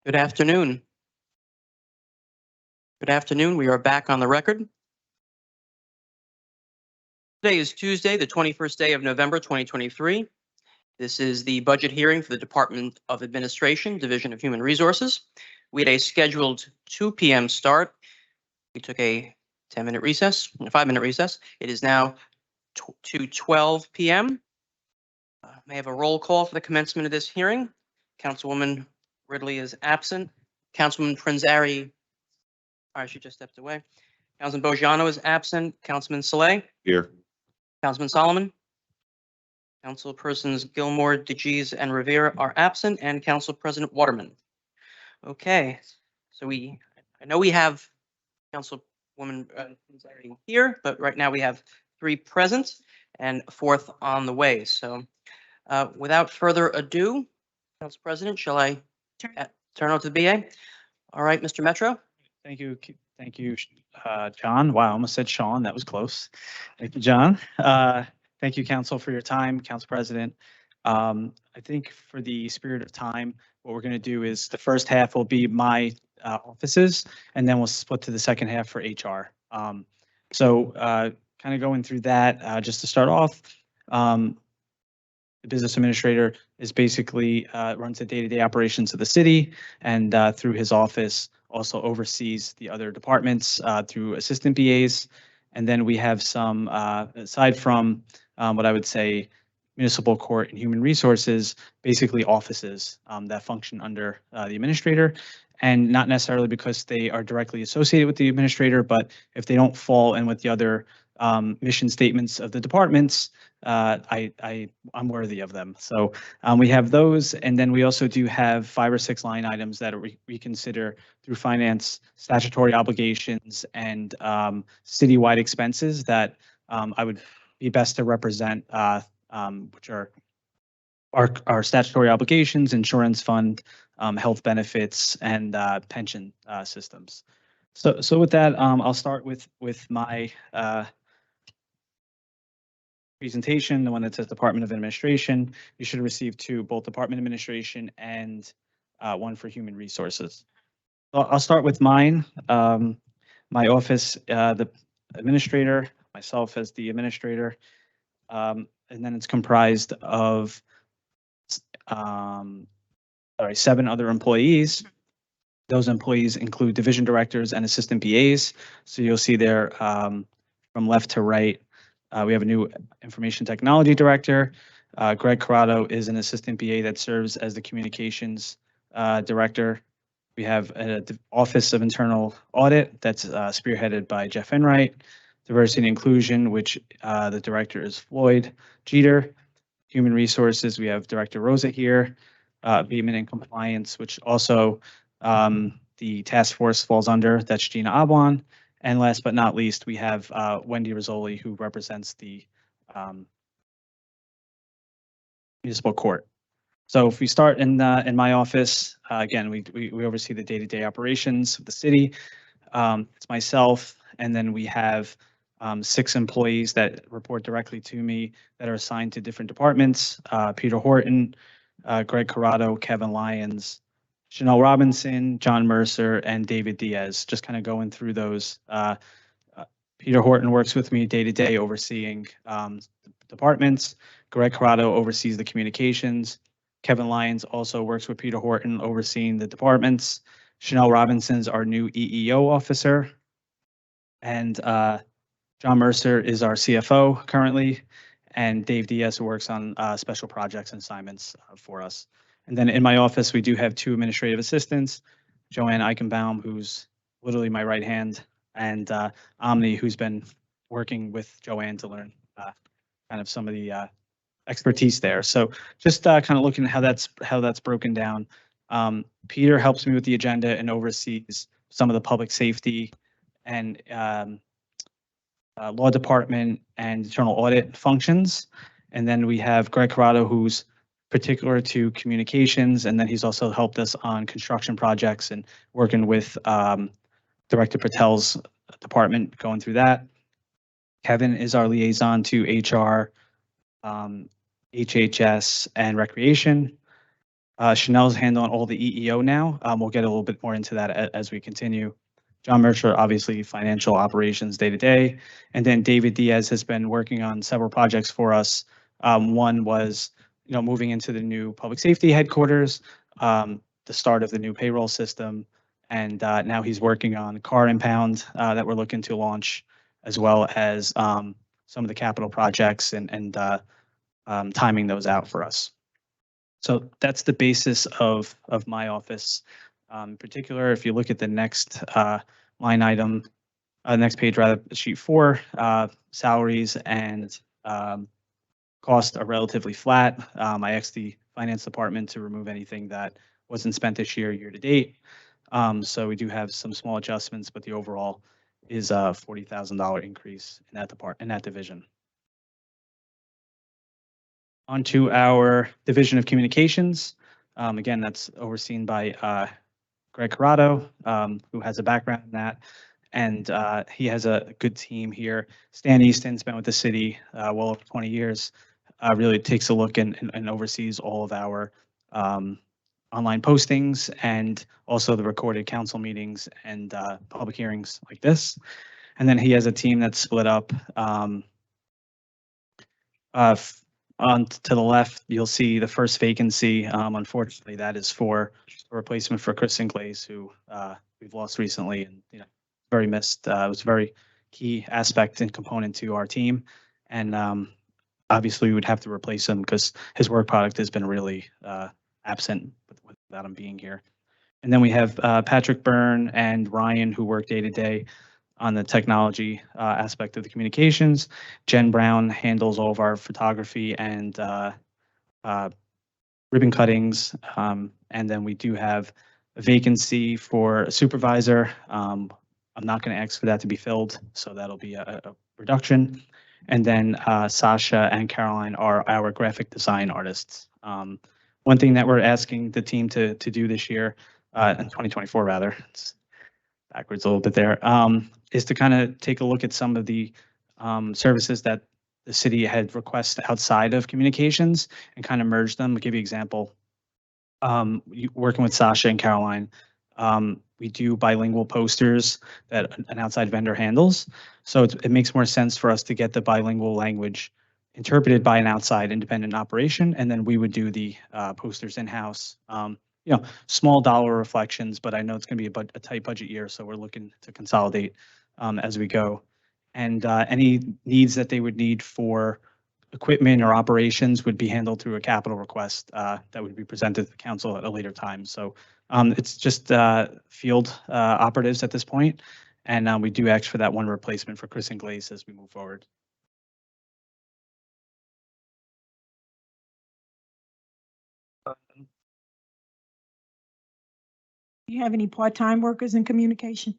Good afternoon. Good afternoon. We are back on the record. Today is Tuesday, the 21st day of November, 2023. This is the budget hearing for the Department of Administration, Division of Human Resources. We had a scheduled 2 p.m. start. We took a 10-minute recess, a 5-minute recess. It is now to 12 p.m. May I have a roll call for the commencement of this hearing? Councilwoman Ridley is absent. Councilman Prinzari, she just stepped away. Councilman Bojano is absent. Councilman Saleh, Here. Councilman Solomon. Councilpersons Gilmore, DeGeez, and Rivera are absent, and Council President Waterman. Okay, so I know we have Councilwoman Prinzari here, but right now we have 3 present and a 4th on the way. So without further ado, Council President, shall I turn over to the BA? All right, Mr. Metro. Thank you. Thank you, John. Wow, I almost said Sean. That was close. Thank you, John. Thank you, Council, for your time, Council President. I think for the spirit of time, what we're going to do is the first half will be my offices, and then we'll split to the second half for HR. So kind of going through that, just to start off, the business administrator is basically runs the day-to-day operations of the city, and through his office also oversees the other departments through assistant BAs. And then we have some, aside from what I would say municipal court and human resources, basically offices that function under the administrator, and not necessarily because they are directly associated with the administrator, but if they don't fall in with the other mission statements of the departments, I'm worthy of them. So we have those, and then we also do have 5 or 6 line items that we consider through finance, statutory obligations, and citywide expenses that I would be best to represent, which are our statutory obligations, insurance fund, health benefits, and pension systems. So with that, I'll start with my presentation, the one that says Department of Administration. You should receive 2, both Department Administration and 1 for Human Resources. I'll start with mine. My office, the administrator, myself as the administrator, and then it's comprised of 7 other employees. Those employees include division directors and assistant BAs. So you'll see there from left to right, we have a new information technology director. Greg Corrado is an assistant BA that serves as the communications director. We have an Office of Internal Audit that's spearheaded by Jeff Enright. Diversity and Inclusion, which the director is Floyd Jeter. Human Resources, we have Director Rosa here. Abatement and Compliance, which also the task force falls under, that's Gina Abwan. And last but not least, we have Wendy Rizzoli, who represents the municipal court. So if we start in my office, again, we oversee the day-to-day operations of the city. It's myself, and then we have 6 employees that report directly to me that are assigned to different departments. Peter Horton, Greg Corrado, Kevin Lyons, Chanel Robinson, John Mercer, and David Diaz. Just kind of going through those. Peter Horton works with me day to day overseeing departments. Greg Corrado oversees the communications. Kevin Lyons also works with Peter Horton overseeing the departments. Chanel Robinson's our new EEO officer. And John Mercer is our CFO currently. And Dave Diaz works on special projects and assignments for us. And then in my office, we do have 2 administrative assistants, Joanne Eichenbaum, who's literally my right hand, and Omni, who's been working with Joanne to learn kind of some of the expertise there. So just kind of looking at how that's broken down. Peter helps me with the agenda and oversees some of the public safety and law department and internal audit functions. And then we have Greg Corrado, who's particular to communications, and then he's also helped us on construction projects and working with Director Patel's department, going through that. Kevin is our liaison to HR, HHS, and Recreation. Chanel's handling all the EEO now. We'll get a little bit more into that as we continue. John Mercer, obviously financial operations day to day. And then David Diaz has been working on several projects for us. One was, moving into the new public safety headquarters, the start of the new payroll system. And now he's working on car impound that we're looking to launch, as well as some of the capital projects and timing those out for us. So that's the basis of my office. In particular, if you look at the next line item, next page rather, sheet 4, salaries and costs are relatively flat. I asked the finance department to remove anything that wasn't spent this year to date. So we do have some small adjustments, but the overall is a $40,000 increase in that division. Onto our Division of Communications. Again, that's overseen by Greg Corrado, who has a background in that. And he has a good team here. Stan Easton's been with the city well over 20 years. Really takes a look and oversees all of our online postings and also the recorded council meetings and public hearings like this. And then he has a team that's split up. On to the left, you'll see the first vacancy. Unfortunately, that is for a replacement for Kristen Glaze, who we've lost recently, and very missed. It was a very key aspect and component to our team, and obviously we would have to replace him because his work product has been really absent without him being here. And then we have Patrick Byrne and Ryan, who work day to day on the technology aspect of the communications. Jen Brown handles all of our photography and ribbon cuttings. And then we do have a vacancy for a supervisor. I'm not going to ask for that to be filled, so that'll be a reduction. And then Sasha and Caroline are our graphic design artists. One thing that we're asking the team to do this year, in 2024 rather, it's backwards a little bit there, is to kind of take a look at some of the services that the city had requested outside of communications and kind of merge them. I'll give you an example. Working with Sasha and Caroline, we do bilingual posters that an outside vendor handles. So it makes more sense for us to get the bilingual language interpreted by an outside independent operation, and then we would do the posters in-house. Small dollar reflections, but I know it's going to be a tight budget year, so we're looking to consolidate as we go. And any needs that they would need for equipment or operations would be handled through a capital request that would be presented to the council at a later time. So it's just field operatives at this point, and we do ask for that one replacement for Kristen Glaze as we move forward. Do you have any part-time workers in communication?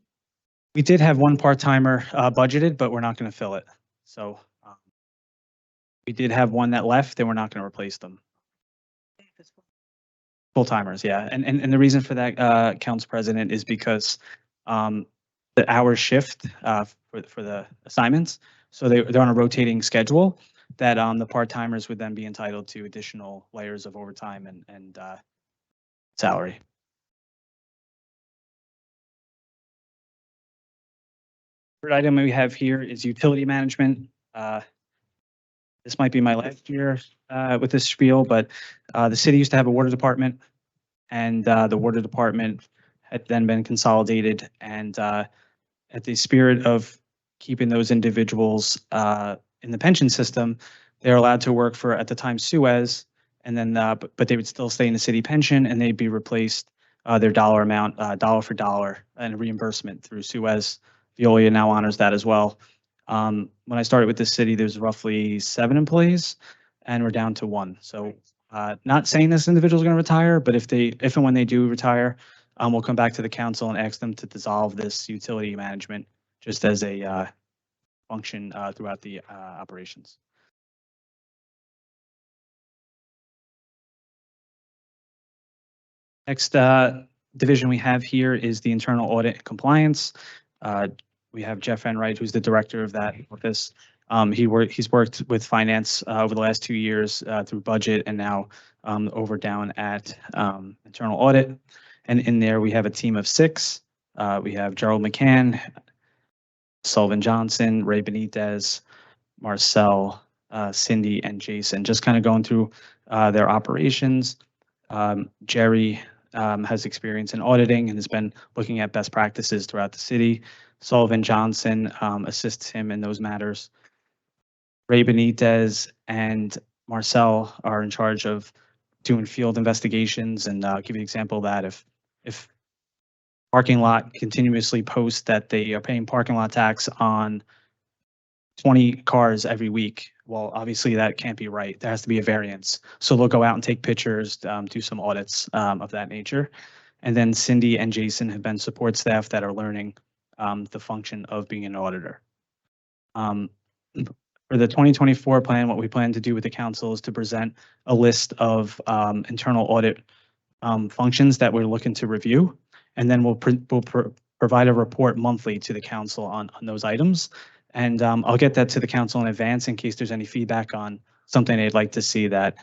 We did have one part-timer budgeted, but we're not going to fill it. So we did have one that left, and we're not going to replace them. Full-timers, yeah. And the reason for that, Council President, is because the hour shift for the assignments, so they're on a rotating schedule, that the part-timers would then be entitled to additional layers of overtime and salary. Third item we have here is utility management. This might be my last year with this spiel, but the city used to have a water department, and the water department had then been consolidated. And at the spirit of keeping those individuals in the pension system, they're allowed to work for, at the time, Suez, and then but they would still stay in the city pension, and they'd be replaced their dollar amount, dollar for dollar, and reimbursement through Suez. Veolia now honors that as well. When I started with the city, there's roughly 7 employees, and we're down to 1. So not saying this individual is going to retire, but if and when they do retire, we'll come back to the council and ask them to dissolve this utility management just as a function throughout the operations. Next division we have here is the internal audit and compliance. We have Jeff Enright, who's the director of that office. He's worked with finance over the last 2 years through budget and now over down at internal audit. And in there, we have a team of 6. We have Gerald McCann, Sullivan Johnson, Ray Benitez, Marcel, Cindy, and Jason, just kind of going through their operations. Jerry has experience in auditing and has been looking at best practices throughout the city. Sullivan Johnson assists him in those matters. Ray Benitez and Marcel are in charge of doing field investigations, and I'll give you an example of that. If parking lot continuously posts that they are paying parking lot tax on 20 cars every week, well, obviously that can't be right. There has to be a variance. So they'll go out and take pictures, do some audits of that nature. And then Cindy and Jason have been support staff that are learning the function of being an auditor. For the 2024 plan, what we plan to do with the council is to present a list of internal audit functions that we're looking to review. And then we'll provide a report monthly to the council on those items. And I'll get that to the council in advance in case there's any feedback on something they'd like to see that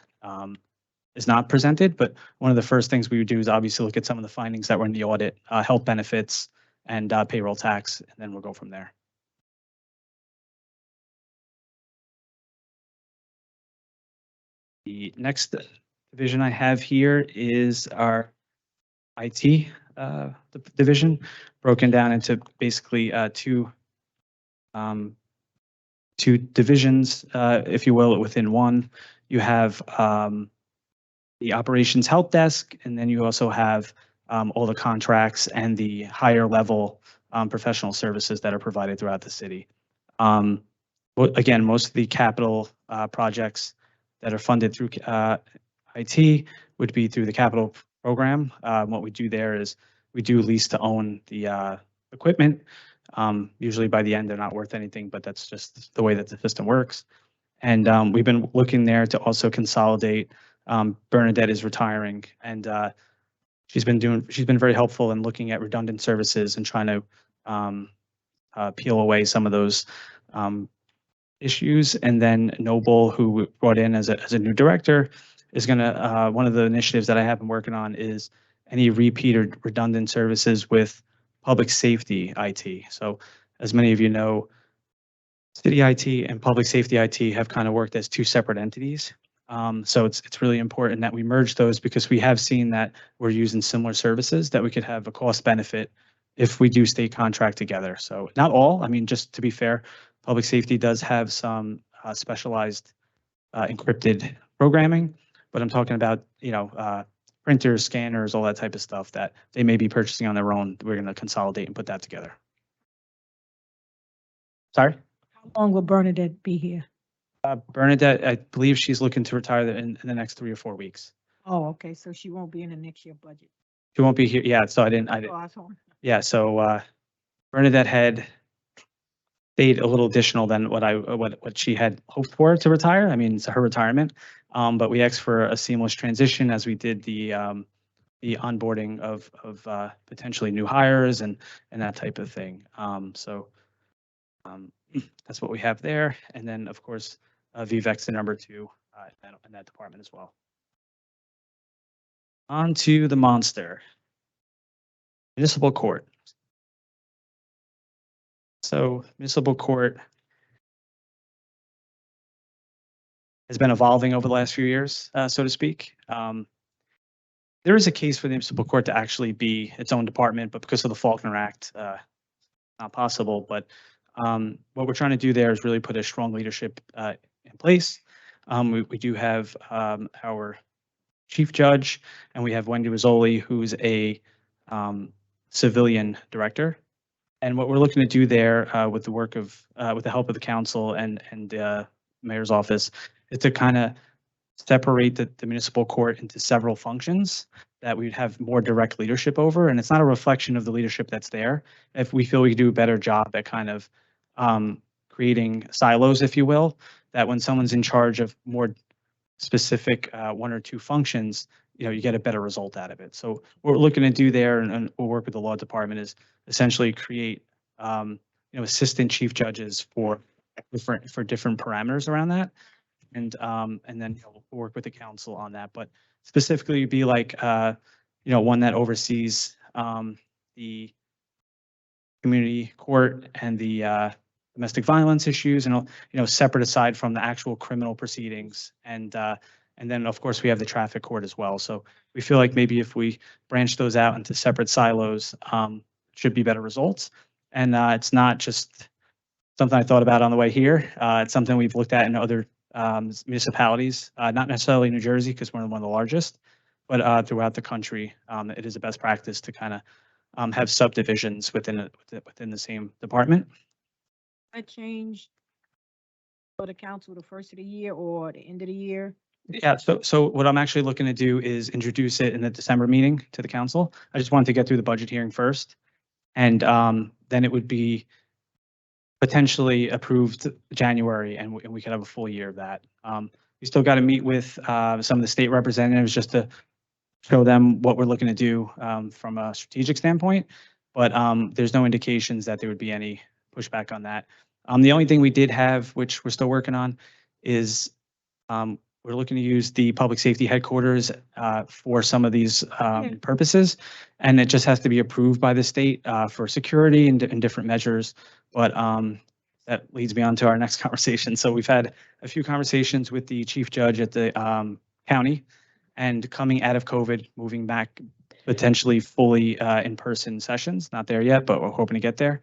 is not presented. But one of the first things we would do is obviously look at some of the findings that were in the audit, health benefits and payroll tax, and then we'll go from there. The next division I have here is our IT division, broken down into basically two divisions, if you will, within one. You have the operations help desk, and then you also have all the contracts and the higher level professional services that are provided throughout the city. Again, most of the capital projects that are funded through IT would be through the capital program. What we do there is we do lease to own the equipment. Usually by the end, they're not worth anything, but that's just the way that the system works. And we've been looking there to also consolidate. Bernadette is retiring, and she's been very helpful in looking at redundant services and trying to peel away some of those issues. And then Noble, who we brought in as a new director, is going to, one of the initiatives that I have been working on is any repeat or redundant services with public safety IT. So as many of you know, city IT and public safety IT have kind of worked as two separate entities. So it's really important that we merge those, because we have seen that we're using similar services, that we could have a cost benefit if we do stay contract together. So not all, I mean, just to be fair, public safety does have some specialized encrypted programming, but I'm talking about, printers, scanners, all that type of stuff that they may be purchasing on their own. We're going to consolidate and put that together. Sorry? How long will Bernadette be here? Bernadette, I believe she's looking to retire in the next 3 or 4 weeks. Oh, okay, so she won't be in the next year budget. She won't be here. Yeah, so I didn't. Yeah, so Bernadette had stayed a little additional than what she had hoped for to retire. I mean, it's her retirement, but we asked for a seamless transition as we did the onboarding of potentially new hires and that type of thing. So that's what we have there, and then of course Vivek's the number 2 in that department as well. On to the monster, municipal court. So municipal court has been evolving over the last few years, so to speak. There is a case for the municipal court to actually be its own department, but because of the Faulkner Act, not possible. But what we're trying to do there is really put a strong leadership in place. We do have our chief judge, and we have Wendy Rizzoli, who's a civilian director. And what we're looking to do there with the work of, with the help of the council and mayor's office, is to kind of separate the municipal court into several functions that we'd have more direct leadership over. And it's not a reflection of the leadership that's there. If we feel we could do a better job at kind of creating silos, if you will, that when someone's in charge of more specific 1 or 2 functions, you get a better result out of it. So what we're looking to do there, and we'll work with the law department, is essentially create assistant chief judges for for different parameters around that. And then we'll work with the council on that, but specifically it'd be like, one that oversees, the community court and the domestic violence issues and, separate aside from the actual criminal proceedings. And then, of course, we have the traffic court as well. So we feel like maybe if we branch those out into separate silos, should be better results. And it's not just something I thought about on the way here. It's something we've looked at in other municipalities, not necessarily New Jersey, because we're one of the largest, but throughout the country, it is a best practice to kind of have subdivisions within the same department. I changed for the council the first of the year or the end of the year? Yeah, so what I'm actually looking to do is introduce it in the December meeting to the council. I just wanted to get through the budget hearing first. And then it would be potentially approved January, and we could have a full year of that. We still got to meet with some of the state representatives just to show them what we're looking to do from a strategic standpoint. But there's no indications that there would be any pushback on that. The only thing we did have, which we're still working on, is we're looking to use the public safety headquarters for some of these purposes. And it just has to be approved by the state for security and different measures. But that leads me on to our next conversation. So we've had a few conversations with the chief judge at the county, and coming out of COVID, moving back potentially fully in-person sessions. Not there yet, but we're hoping to get there.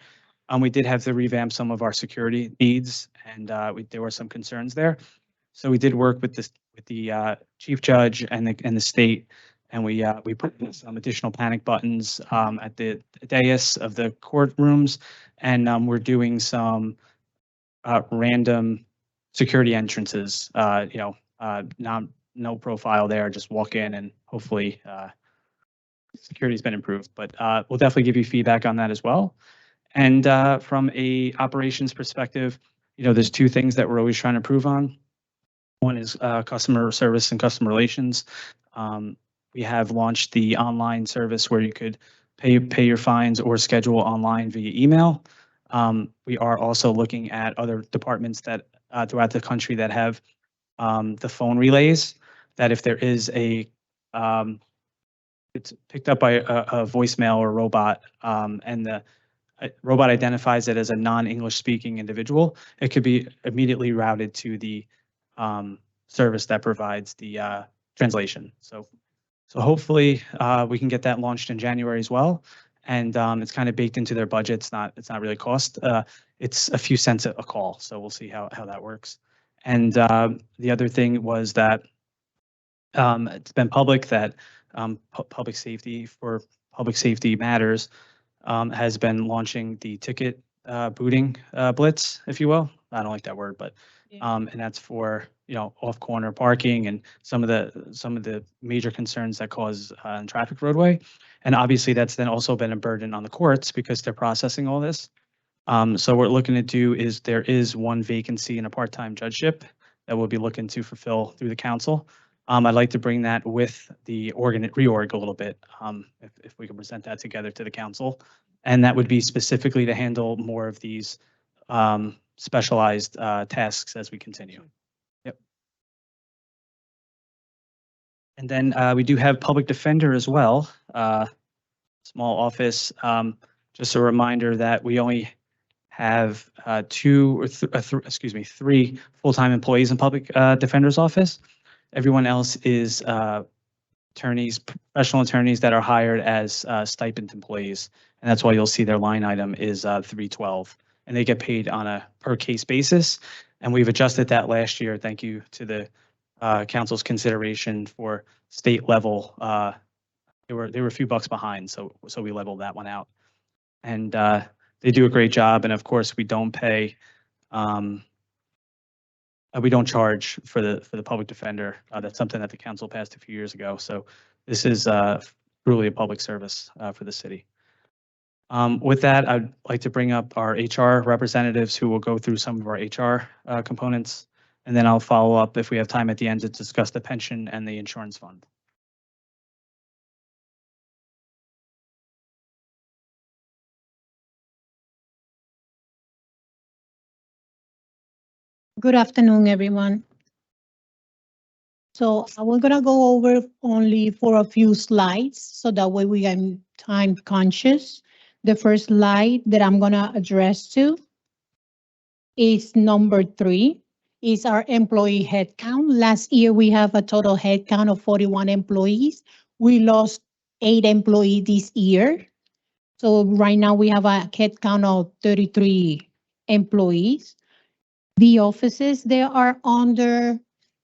We did have to revamp some of our security needs, and there were some concerns there. So we did work with the chief judge and the state, and we put some additional panic buttons at the dais of the courtrooms, and we're doing some random security entrances. No profile there, just walk in, and hopefully security's been improved. But we'll definitely give you feedback on that as well. And from a operations perspective, there's two things that we're always trying to improve on. One is customer service and customer relations. We have launched the online service where you could pay your fines or schedule online via email. We are also looking at other departments that throughout the country that have the phone relays, that if there is it's picked up by a voicemail or robot, and the robot identifies it as a non-English speaking individual, it could be immediately routed to the service that provides the translation. So hopefully we can get that launched in January as well. And it's kind of baked into their budget. It's not really cost. It's a few cents a call. So we'll see how that works. And the other thing was that it's been public that public safety matters has been launching the ticket booting blitz, if you will. I don't like that word, but and that's for off corner parking and some of the major concerns that cause traffic roadway. And obviously that's then also been a burden on the courts because they're processing all this. So what we're looking to do is there is one vacancy in a part-time judgeship that we'll be looking to fulfill through the council. I'd like to bring that with the reorg a little bit, if we can present that together to the council. And that would be specifically to handle more of these specialized tasks as we continue. Yep. And then we do have public defender as well, small office. Just a reminder that we only have three full-time employees in public defender's office. Everyone else is attorneys, professional attorneys that are hired as stipend employees. And that's why you'll see their line item is 312, and they get paid on a per case basis. And we've adjusted that last year. Thank you to the council's consideration for state level. They were a few bucks behind, so we leveled that one out. And they do a great job. And of course, we don't pay. We don't charge for the public defender. That's something that the council passed a few years ago. So this is truly a public service for the city. With that, I'd like to bring up our HR representatives who will go through some of our HR components, and then I'll follow up if we have time at the end to discuss the pension and the insurance fund. Good afternoon, everyone. So we're gonna go over only for a few slides, so that way we are time conscious. The first slide that I'm gonna address to is number 3, is our employee headcount. Last year, we have a total headcount of 41 employees. We lost 8 employees this year. So right now we have a headcount of 33 employees. The offices they are under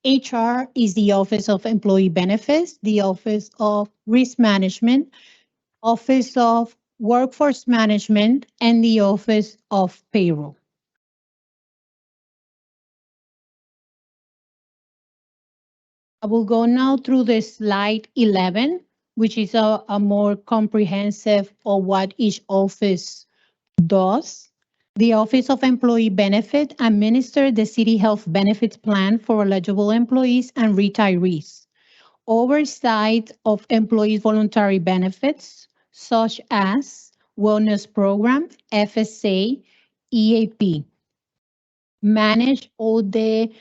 HR is the Office of Employee Benefits, the Office of Risk Management, Office of Workforce Management, and the Office of Payroll. I will go now through the slide 11, which is a more comprehensive of what each office does. The Office of Employee Benefit administers the City Health Benefits Plan for eligible employees and retirees. Oversight of employees' voluntary benefits, such as Wellness Program, FSA, EAP. Manage all the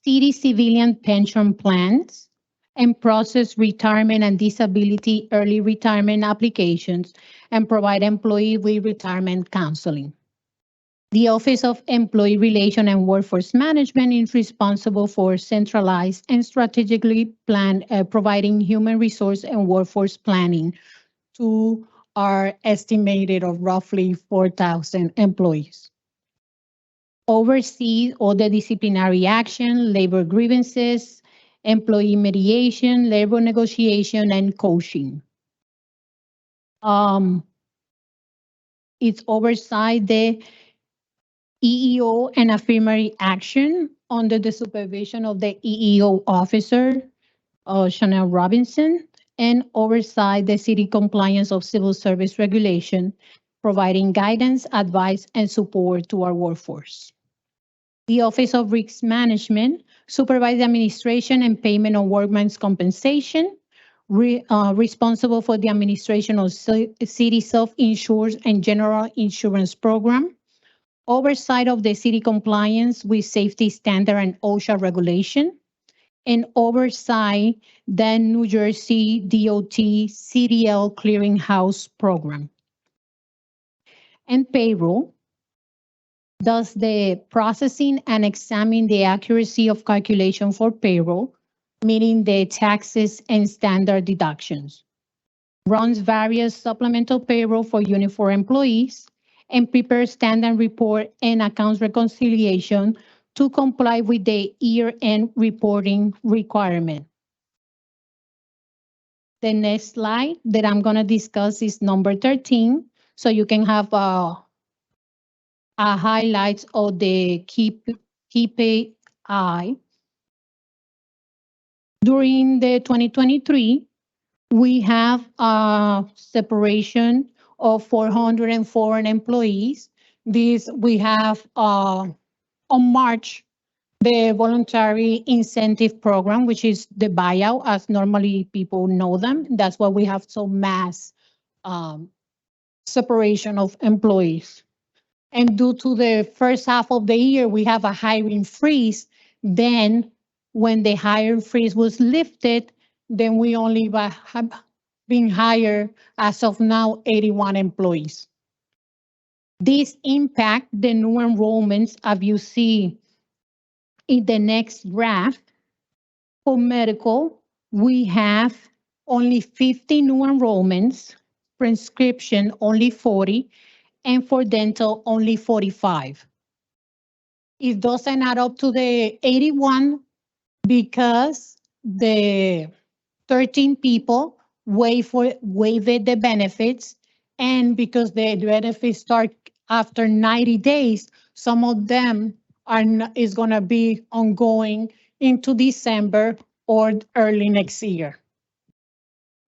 city civilian pension plans and process retirement and disability early retirement applications and provide employee with retirement counseling. The Office of Employee Relation and Workforce Management is responsible for centralized and strategically providing human resource and workforce planning to our estimated of roughly 4,000 employees. Oversee all the disciplinary action, labor grievances, employee mediation, labor negotiation, and coaching. It's oversight the EEO and affirmative action under the supervision of the EEO officer, Chanel Robinson, and oversight the city compliance of civil service regulation, providing guidance, advice, and support to our workforce. The Office of Risk Management supervises the administration and payment of workmen's compensation, responsible for the administration of city self-insured and general insurance program, oversight of the city compliance with safety standard and OSHA regulation, and oversight the New Jersey DOT CDL clearinghouse program. And payroll does the processing and examine the accuracy of calculation for payroll, meaning the taxes and standard deductions. Runs various supplemental payroll for uniform employees, and prepares standard report and accounts reconciliation to comply with the year-end reporting requirement. The next slide that I'm going to discuss is number 13, so you can have highlights of the KPI. During the 2023, we have a separation of 404 employees. These we have on March, the voluntary incentive program, which is the buyout, as normally people know them. That's why we have so mass separation of employees. And due to the first half of the year, we have a hiring freeze. Then when the hiring freeze was lifted, then we only have been hired as of now 81 employees. This impact the new enrollments, as you see in the next graph. For medical, we have only 50 new enrollments, prescription only 40, and for dental only 45. It doesn't add up to the 81 because the 13 people waived the benefits, and because the benefits start after 90 days, some of them is going to be ongoing into December or early next year.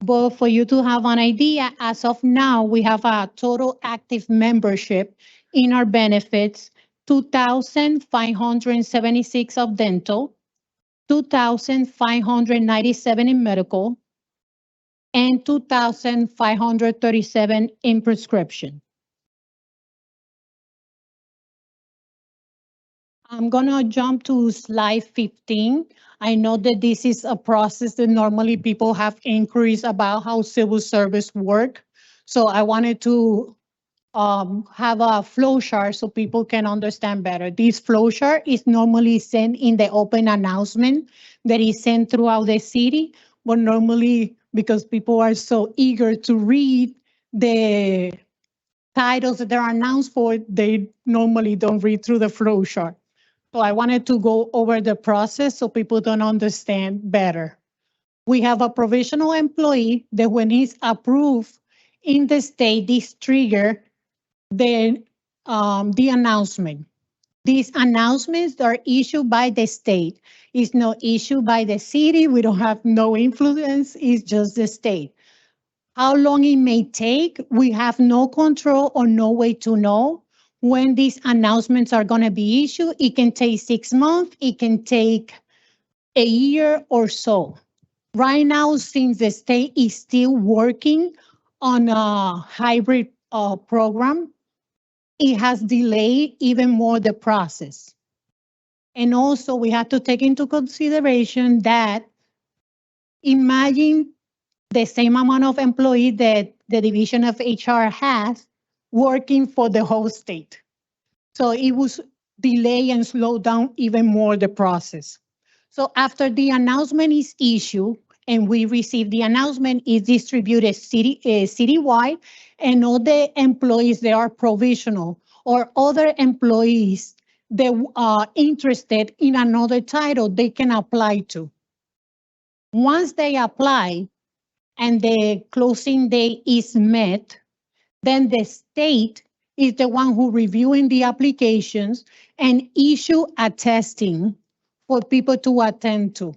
But for you to have an idea, as of now, we have a total active membership in our benefits, 2,576 of dental, 2,597 in medical, and 2,537 in prescription. I'm gonna jump to slide 15. I know that this is a process that normally people have inquiries about how civil service work. So I wanted to have a flow chart so people can understand better. This flow chart is normally sent in the open announcement that is sent throughout the city, but normally because people are so eager to read the titles that they're announced for, they normally don't read through the flow chart. So I wanted to go over the process so people don't understand better. We have a provisional employee that when he's approved in the state, this trigger the announcement. These announcements are issued by the state. It's not issued by the city. We don't have no influence. It's just the state. How long it may take, we have no control or no way to know when these announcements are going to be issued. It can take 6 months. It can take a year or so. Right now, since the state is still working on a hybrid program, it has delayed even more the process. And also we have to take into consideration that imagine the same amount of employees that the Division of HR has working for the whole state. So it was delay and slow down even more the process. So after the announcement is issued and we receive the announcement, is distributed citywide, and all the employees that are provisional or other employees that are interested in another title, they can apply to. Once they apply and the closing date is met, then the state is the one who reviewing the applications and issue a testing for people to attend to.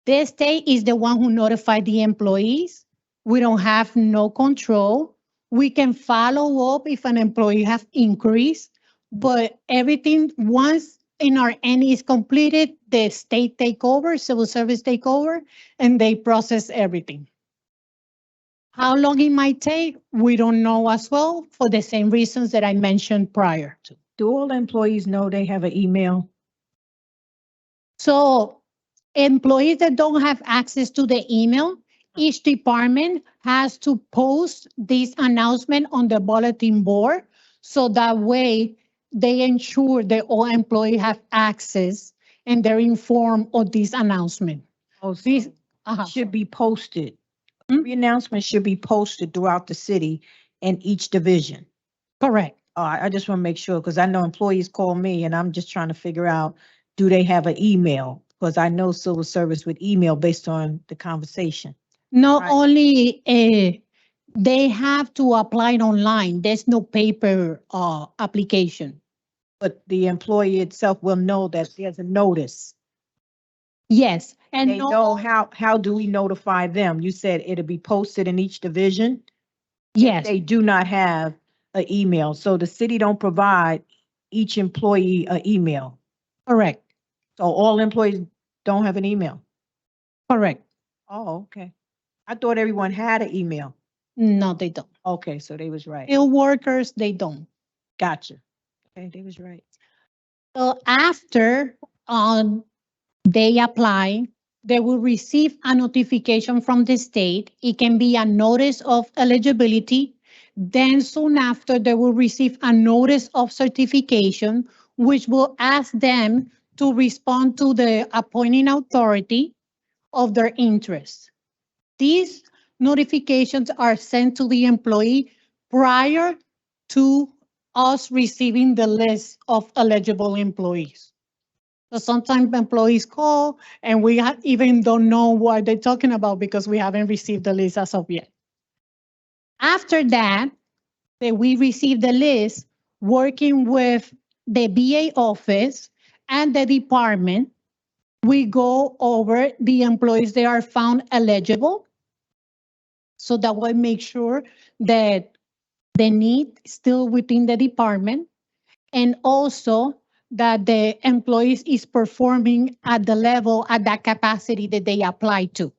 The state is the one who notified the employees. We don't have no control. We can follow up if an employee has increased, but everything once in our end is completed, the state take over, civil service take over, and they process everything. How long it might take, we don't know as well for the same reasons that I mentioned prior to. Do all employees know they have an email? So employees that don't have access to the email, each department has to post this announcement on the bulletin board. So that way they ensure that all employees have access and they're informed of this announcement. Oh, so This it should be posted. Hmm? Every announcement should be posted throughout the city and each division. correct. I just want to make sure, because I know employees call me and I'm just trying to figure out, do they have an email? Because I know civil service would email based on the conversation. Not Right. only they have to apply it online. There's no paper application. But the employee itself will know that there's a notice. Yes, and They know how do we notify them? You said it'll be posted in each division. yes, They do not have an email, so the city don't provide each employee an email. correct, So all employees don't have an email. correct. Oh, okay. I thought everyone had an email. No, they don't. Okay, so they was right. Field workers, they don't. Gotcha. Okay, they was right. So after they apply, they will receive a notification from the state. It can be a notice of eligibility. Then soon after, they will receive a notice of certification, which will ask them to respond to the appointing authority of their interest. These notifications are sent to the employee prior to us receiving the list of eligible employees. So sometimes employees call and we even don't know what they're talking about because we haven't received the list as of yet. After that we receive the list, working with the BA office and the department, we go over the employees that are found eligible. So that way make sure that the need is still within the department, and also that the employees is performing at the level, at that capacity that they apply to.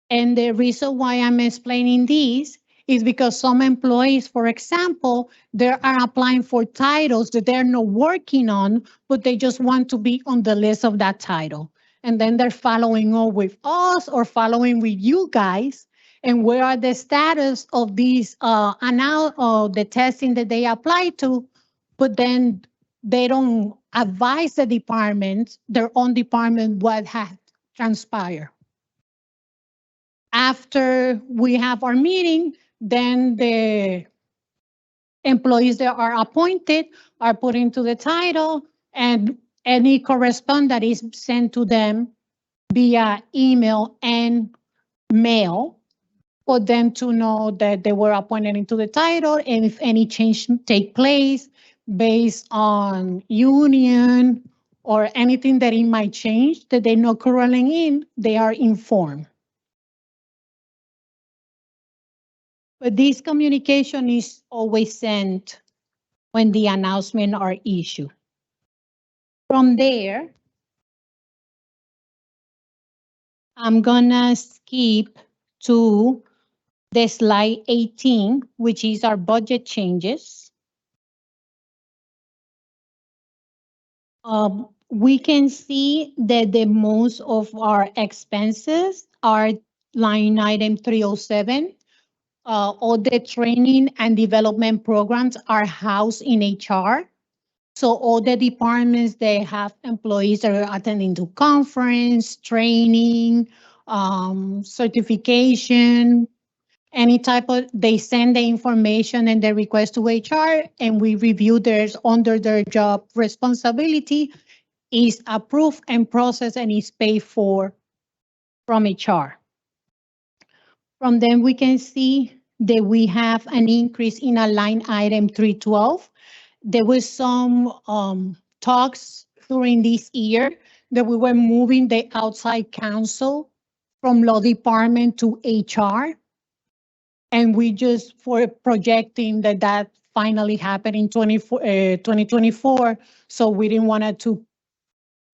And the reason why I'm explaining this is because some employees, for example, they are applying for titles that they're not working on, but they just want to be on the list of that title. And then they're following up with us or following with you guys. And where are the status of these the testing that they apply to, but then they don't advise the department, their own department, what has transpired. After we have our meeting, then the employees that are appointed are put into the title, and any correspondence that is sent to them via email and mail for them to know that they were appointed into the title, and if any change take place based on union or anything that it might change that they're not currently in, they are informed. But this communication is always sent when the announcement are issued. From there, I'm gonna skip to the slide 18, which is our budget changes. We can see that the most of our expenses are line item 307. All the training and development programs are housed in HR. So all the departments, they have employees that are attending to conference, training, certification, any type of, they send the information and the request to HR, and we review theirs under their job responsibility, is approved and processed and is paid for from HR. From them, we can see that we have an increase in a line item 312. There was some talks during this year that we were moving the outside counsel from law department to HR. And we just for projecting that finally happened in 2024. So we didn't want to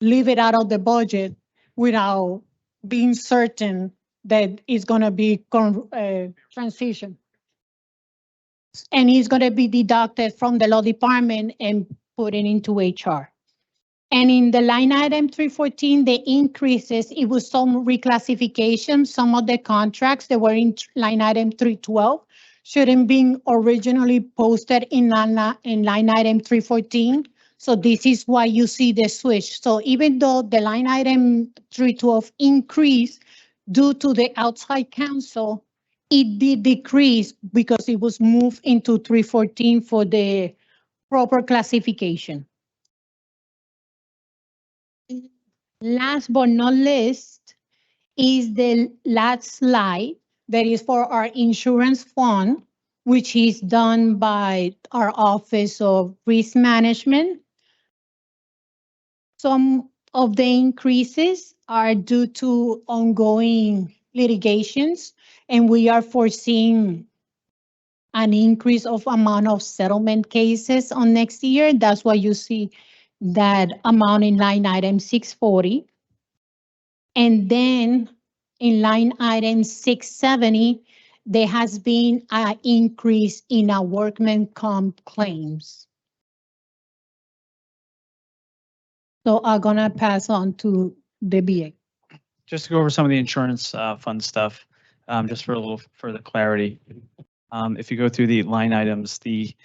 leave it out of the budget without being certain that it's going to be transition. And it's going to be deducted from the law department and put it into HR. And in the line item 314, the increases, it was some reclassification. Some of the contracts that were in line item 312 shouldn't be originally posted in line item 314. So this is why you see the switch. So even though the line item 312 increased due to the outside counsel, it did decrease because it was moved into 314 for the proper classification. Last but not least is the last slide that is for our insurance fund, which is done by our Office of Risk Management. Some of the increases are due to ongoing litigations, and we are foreseeing an increase of amount of settlement cases on next year. That's why you see that amount in line item 640. And then in line item 670, there has been an increase in our workman comp claims. So I'm gonna pass on to the BA. Just to go over some of the insurance fund stuff, just for a little further clarity. If you go through the line items, the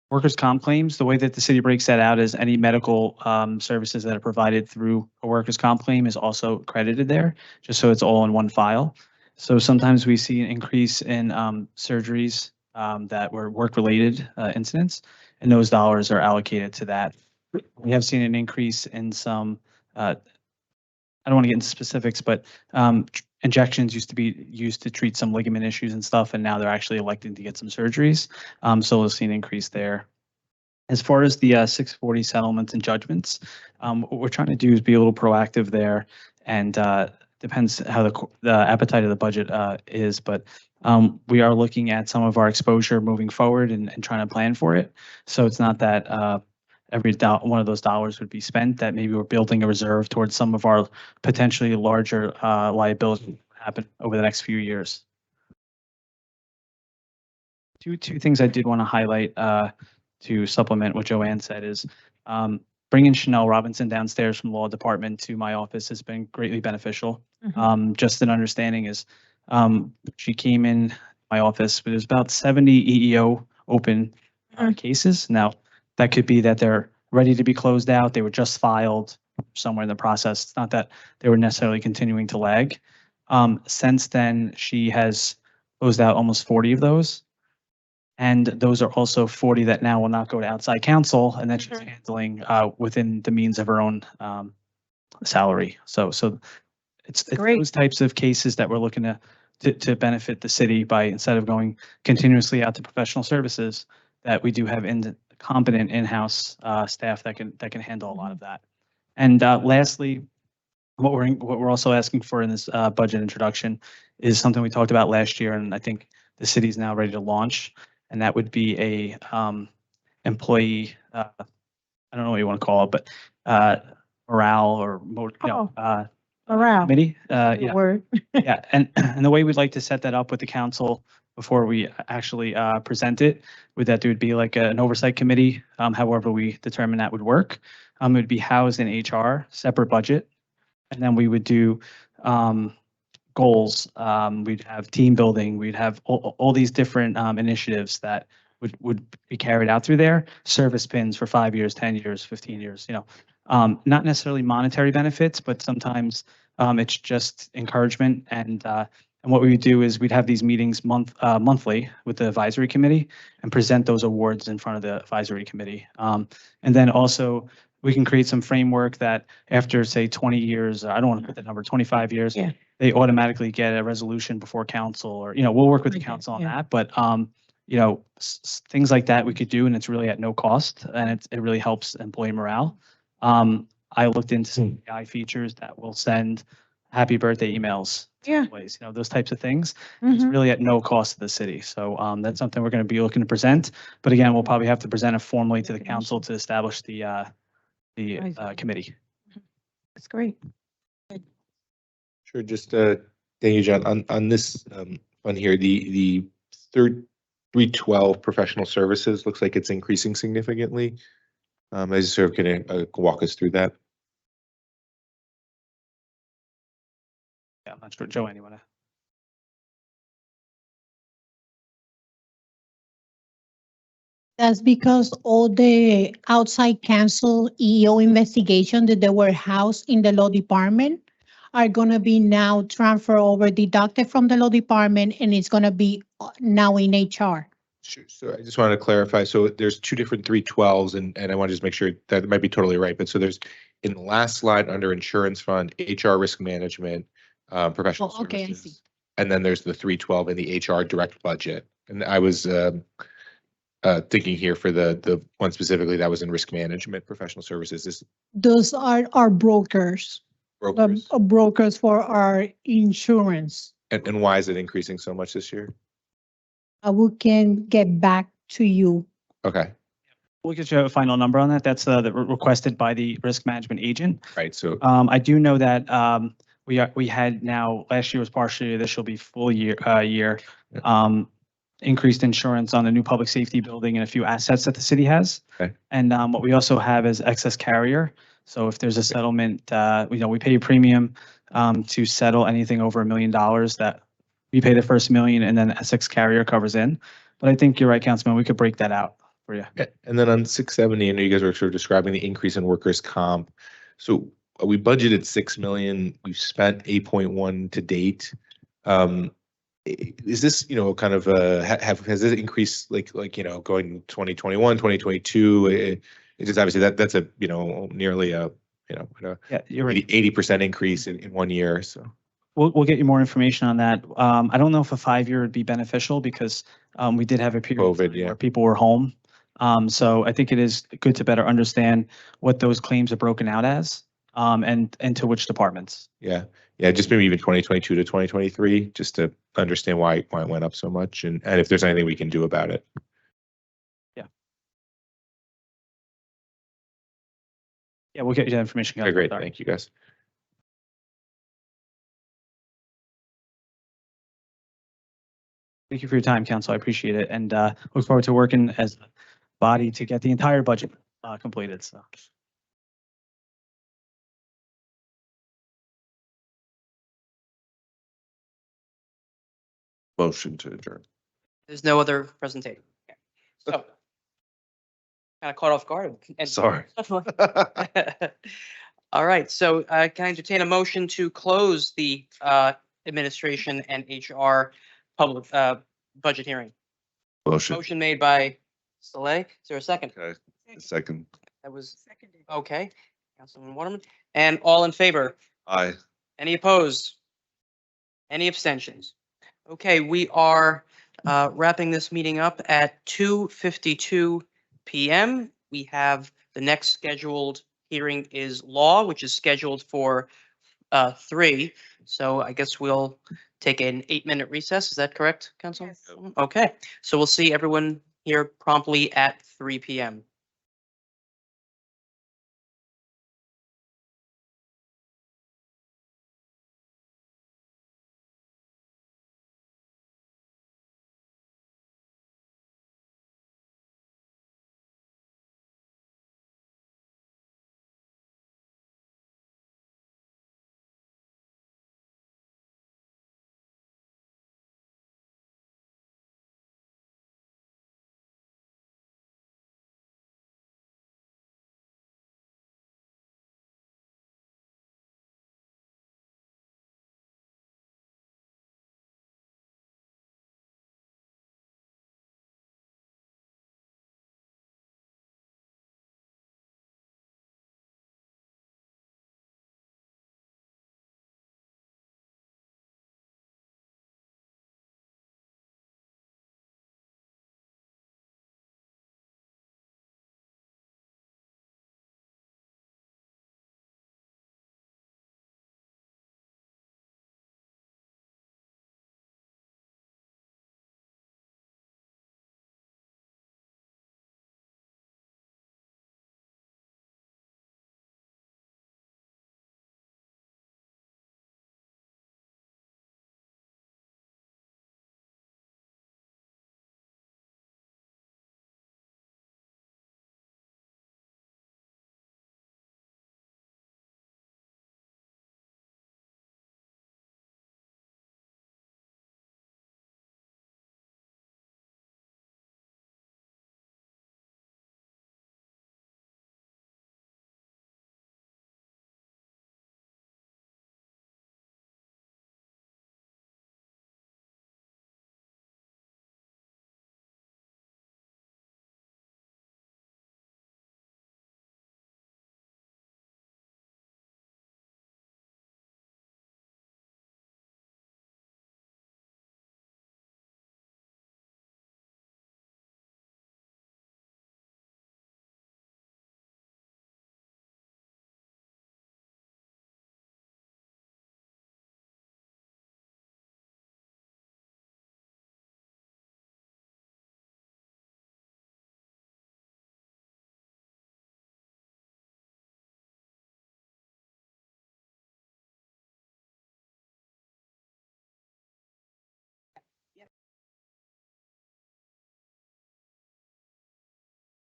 workers' comp claims, the way that the city breaks that out is any medical services that are provided through a workers' comp claim is also credited there, just so it's all in one file. So sometimes we see an increase in surgeries that were work-related incidents, and those dollars are allocated to that. We have seen an increase in some, I don't want to get into specifics, but injections used to be used to treat some ligament issues and stuff, and now they're actually electing to get some surgeries. So we'll see an increase there. As far as the 640 settlements and judgments, what we're trying to do is be a little proactive there, and depends how the appetite of the budget is, but we are looking at some of our exposure moving forward and trying to plan for it. So it's not that every one of those dollars would be spent, that maybe we're building a reserve towards some of our potentially larger liability happen over the next few years. Two things I did want to highlight to supplement what Joanne said is bringing Chanel Robinson downstairs from law department to my office has been greatly beneficial. Just an understanding is she came in my office, but there's about 70 EEO open cases. Now, that could be that they're ready to be closed out. They were just filed somewhere in the process. It's not that they were necessarily continuing to lag. Since then, she has closed out almost 40 of those. And those are also 40 that now will not go to outside counsel, and that she's handling within the means of her own salary. So it's Great. those types of cases that we're looking to benefit the city by, instead of going continuously out to professional services, that we do have competent in-house staff that can handle a lot of that. And lastly, what we're also asking for in this budget introduction is something we talked about last year, and I think the city is now ready to launch, and that would be a employee, I don't know what you want to call it, but morale or Morale. committee. The Yeah. word. Yeah, and the way we'd like to set that up with the council before we actually present it, would that there would be like an oversight committee, however we determine that would work. It would be housed in HR, separate budget, and then we would do goals. We'd have team building. We'd have all these different initiatives that would be carried out through there. Service pins for 5 years, 10 years, 15 years. Not necessarily monetary benefits, but sometimes it's just encouragement. And what we would do is we'd have these meetings monthly with the advisory committee and present those awards in front of the advisory committee. And then also we can create some framework that after, say, 20 years, I don't want to put that number, 25 years, Yeah. they automatically get a resolution before council, or, we'll work with the Okay, council on yeah. that. But, things like that we could do, and it's really at no cost, and it really helps employee morale. I looked into some AI features that will send happy birthday emails to Yeah. employees, those types of things. It's Mhm. really at no cost to the city. So that's something we're going to be looking to present. But again, we'll probably have to present it formally to the council to establish the committee. That's great. Sure, just thank you, John. On this one here, the third 312 professional services looks like it's increasing significantly. As you sort of can walk us through that. Yeah, I'm not sure. Joanne, you want to? That's because all the outside counsel EO investigation that they were housed in the law department are gonna be now transferred over, deducted from the law department, and it's gonna be now in HR. Sure. So I just wanted to clarify. So there's two different 312s, and I want to just make sure that might be totally right. But so there's in the last slide under insurance fund, HR risk management, professional Oh, okay, I services. see. And then there's the 312 in the HR direct budget. And I was thinking here for the one specifically that was in risk management, professional services, is Those are our brokers, brokers. the brokers for our insurance. And why is it increasing so much this year? We can get back to you. Okay, We'll get you a final number on that. That's requested by the risk management agent. right. So I do know that we had now, last year was partial year, this will be full year, increased insurance on the new public safety building and a few assets that the city has. Okay. And what we also have is excess carrier. So if there's a settlement, we pay a premium to settle anything over $1 million, that we pay the first $1 million and then excess carrier covers in. But I think you're right, Councilman, we could break that out for you. and then on 670, I know you guys were sort of describing the increase in workers' comp. So we budgeted 6 million. We've spent 8.1 to date. Is this, kind of has this increased like going 2021, 2022? It's just obviously that's a nearly a Yeah, you're right. 80% increase in 1 year. So We'll get you more information on that. I don't know if a 5-year would be beneficial because we did have a period of COVID, time yeah. where people were home. So I think it is good to better understand what those claims are broken out as and to which departments. yeah, just maybe even 2022 to 2023, just to understand why it went up so much, and if there's anything we can do about it. Yeah, we'll get you that information. Okay, great. Sorry. Thank you, guys. Thank you for your time, council. I appreciate it, and look forward to working as a body to get the entire budget completed, so. Motion to adjourn. There's no other presentation. Okay. So, kind of caught off guard. and- Sorry. All right, so can I entertain a motion to close the administration and HR public budget hearing? Motion. Motion made by Saleh. Is there a second? Okay. Second. That was, okay. Councilman Waterman. And all in favor? Aye. Any opposed? Any abstentions? Okay, we are wrapping this meeting up at 2:52 PM. We have the next scheduled hearing is law, which is scheduled for 3. So I guess we'll take an 8-minute recess. Is that correct, Council? Yes. Okay, so we'll see everyone here promptly at 3 PM.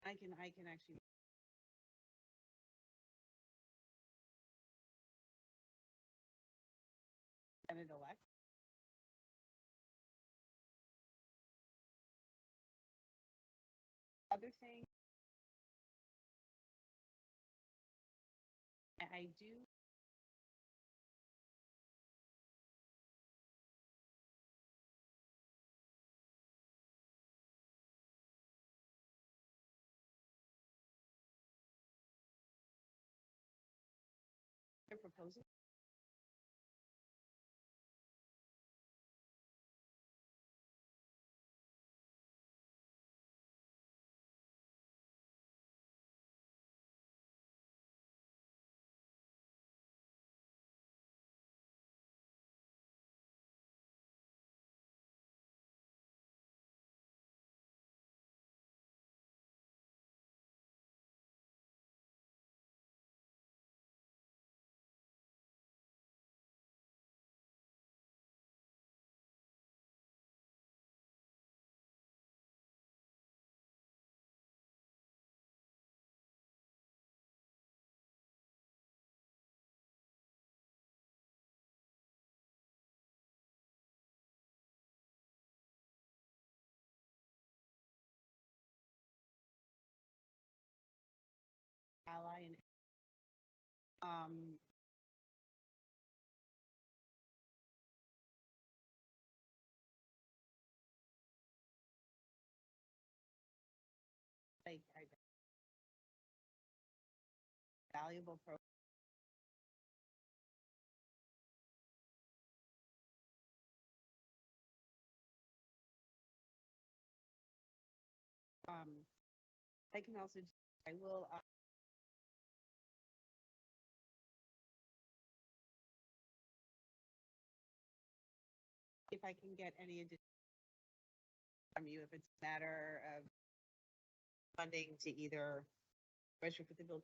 I can actually. Elect. Other thing. I do. Proposal. Um, like valuable pro. I can also, I will, if I can get any additional from you, if it's a matter of funding to either register for the bill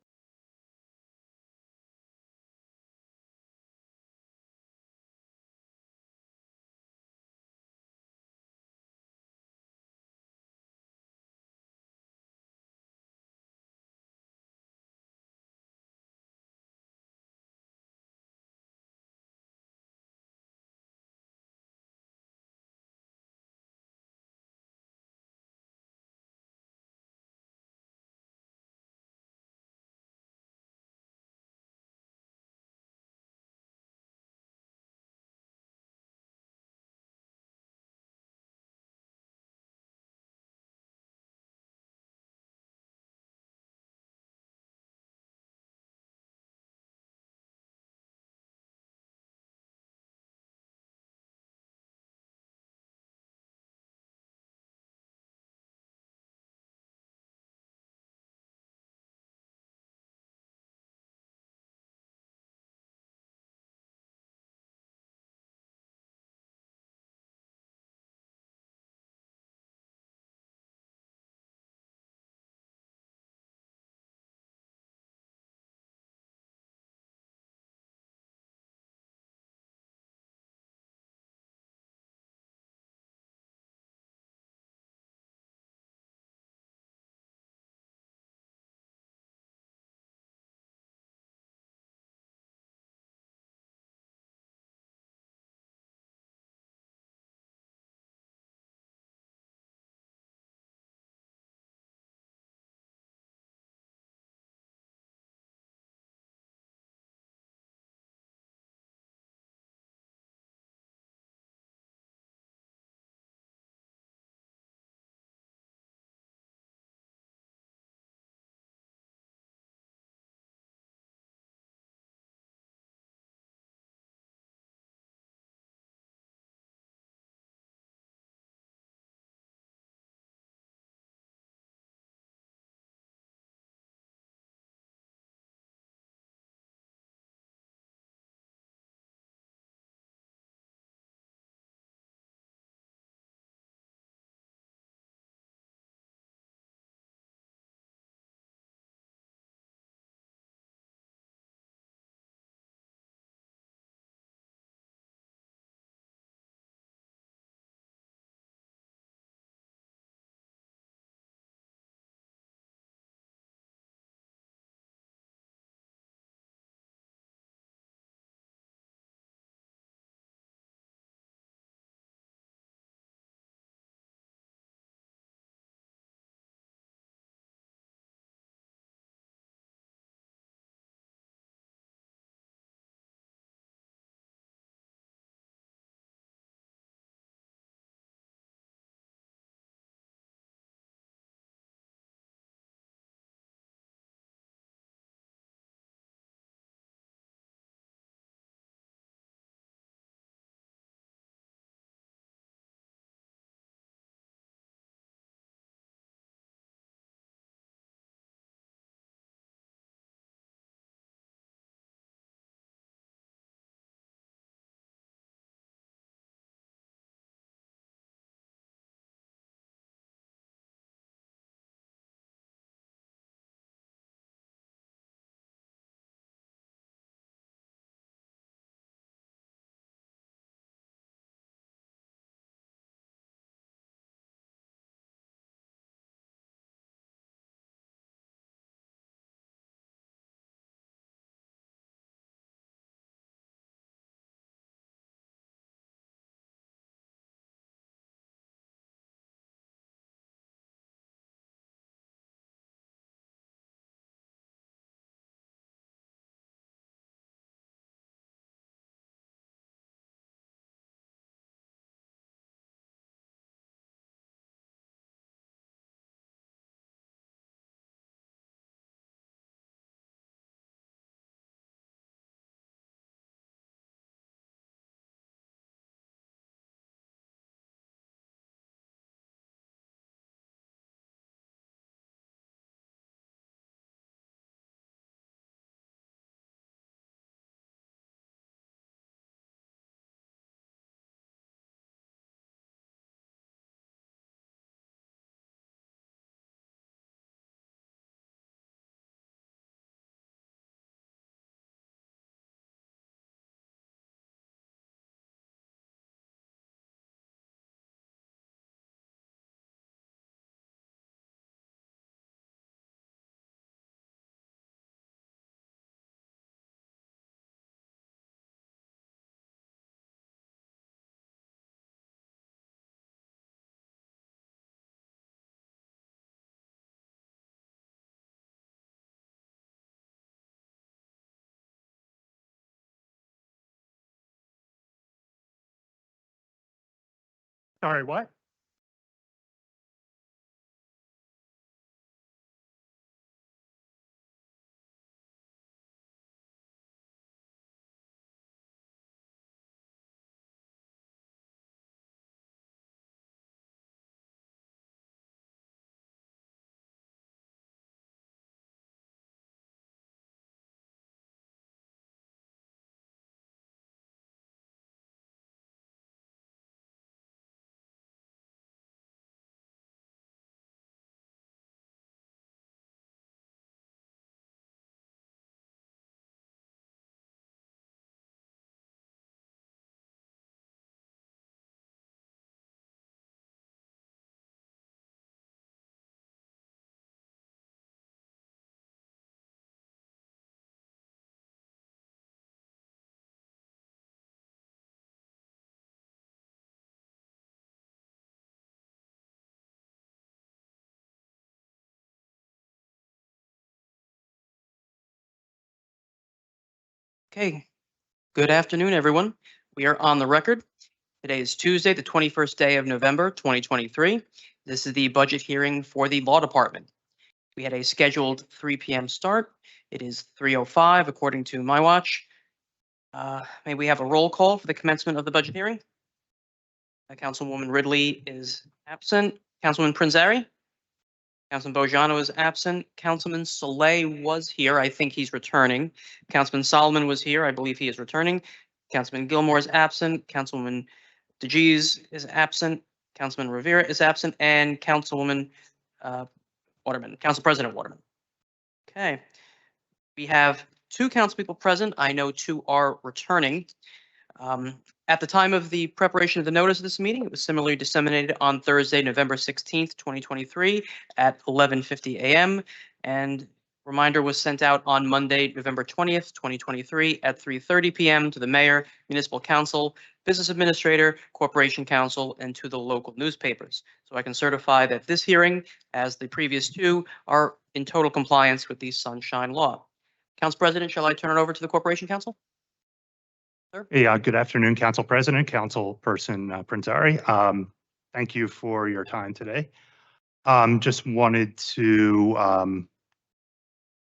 Sorry, what? Okay, good afternoon, everyone. We are on the record. Today is Tuesday, the 21st day of November, 2023. This is the budget hearing for the Law Department. We had a scheduled 3 p.m. start. It is 3:05 according to my watch. May we have a roll call for the commencement of the budget hearing? Councilwoman Ridley is absent. Councilman Prinzari? Councilman Bojano is absent. Councilman Soleil was here. I think he's returning. Councilman Solomon was here. I believe he is returning. Councilman Gilmore is absent. Councilwoman DeGeez is absent. Councilman Rivera is absent. And Councilwoman Waterman, Council President Waterman. Okay. We have 2 councilpeople present. I know 2 are returning. At the time of the preparation of the notice of this meeting, it was similarly disseminated on Thursday, November 16th, 2023 at 11:50 a.m. And reminder was sent out on Monday, November 20th, 2023 at 3:30 p.m. to the mayor, municipal council, business administrator, corporation council, and to the local newspapers. So I can certify that this hearing, as the previous 2, are in total compliance with the Sunshine Law. Council President, shall I turn it over to the corporation council? Yeah, good afternoon, Council President, Councilperson Prinzari. Thank you for your time today. Just wanted to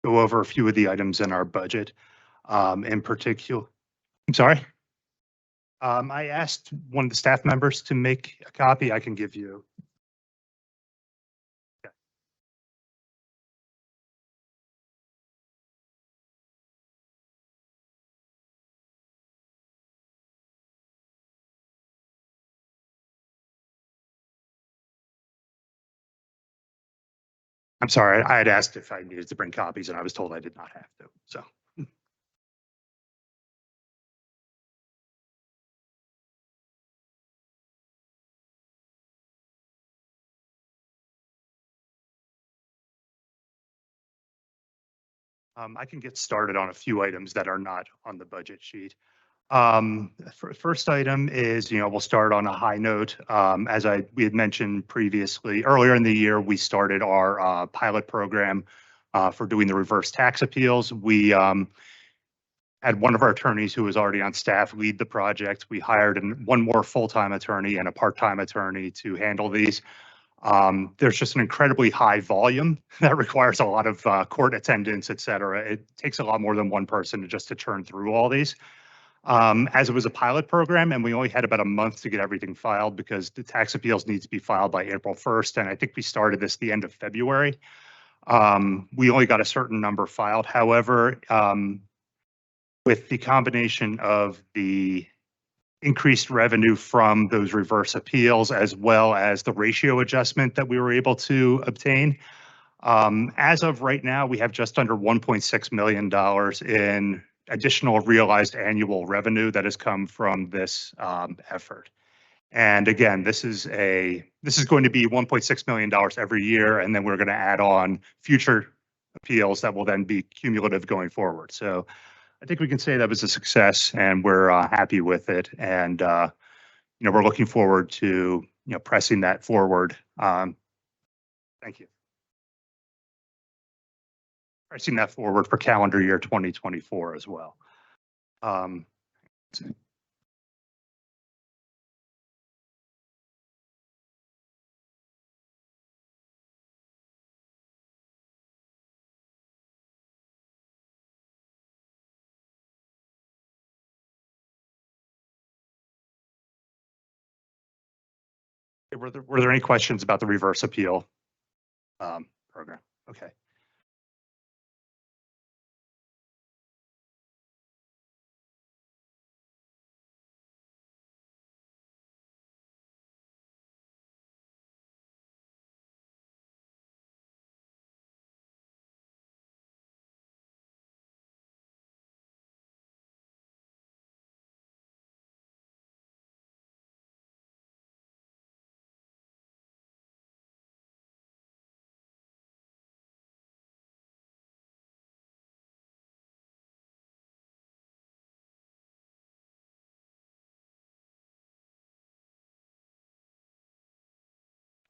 go over a few of the items in our budget. In particular, I'm sorry. I asked one of the staff members to make a copy. I can give you. I'm sorry, I had asked if I needed to bring copies and I was told I did not have to, so. I can get started on a few items that are not on the budget sheet. First item is, we'll start on a high note. As we had mentioned previously, earlier in the year, we started our pilot program for doing the reverse tax appeals. We had one of our attorneys who was already on staff lead the project. We hired one more full-time attorney and a part-time attorney to handle these. There's just an incredibly high volume that requires a lot of court attendance, et cetera. It takes a lot more than one person to turn through all these. As it was a pilot program and we only had about a month to get everything filed because the tax appeals need to be filed by April 1st. And I think we started this the end of February. We only got a certain number filed. However, with the combination of the increased revenue from those reverse appeals, as well as the ratio adjustment that we were able to obtain. As of right now, we have just under $1.6 million in additional realized annual revenue that has come from this effort. And again, this is going to be $1.6 million every year, and then we're going to add on future appeals that will then be cumulative going forward. So I think we can say that was a success, and we're happy with it. And we're looking forward to pressing that forward. Thank you. Pressing that forward for calendar year 2024 as well. Were there any questions about the reverse appeal program? Okay.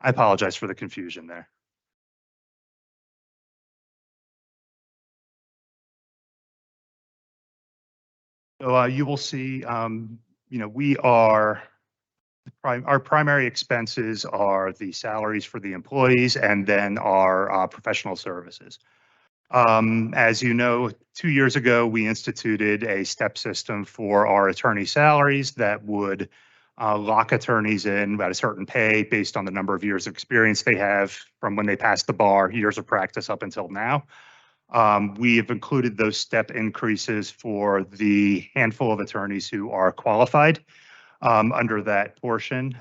I apologize for the confusion there. So you will see, we are, our primary expenses are the salaries for the employees and then our professional services. As you know, 2 years ago, we instituted a step system for our attorney salaries that would lock attorneys in at a certain pay based on the number of years of experience they have from when they passed the bar, years of practice up until now. We have included those step increases for the handful of attorneys who are qualified under that portion.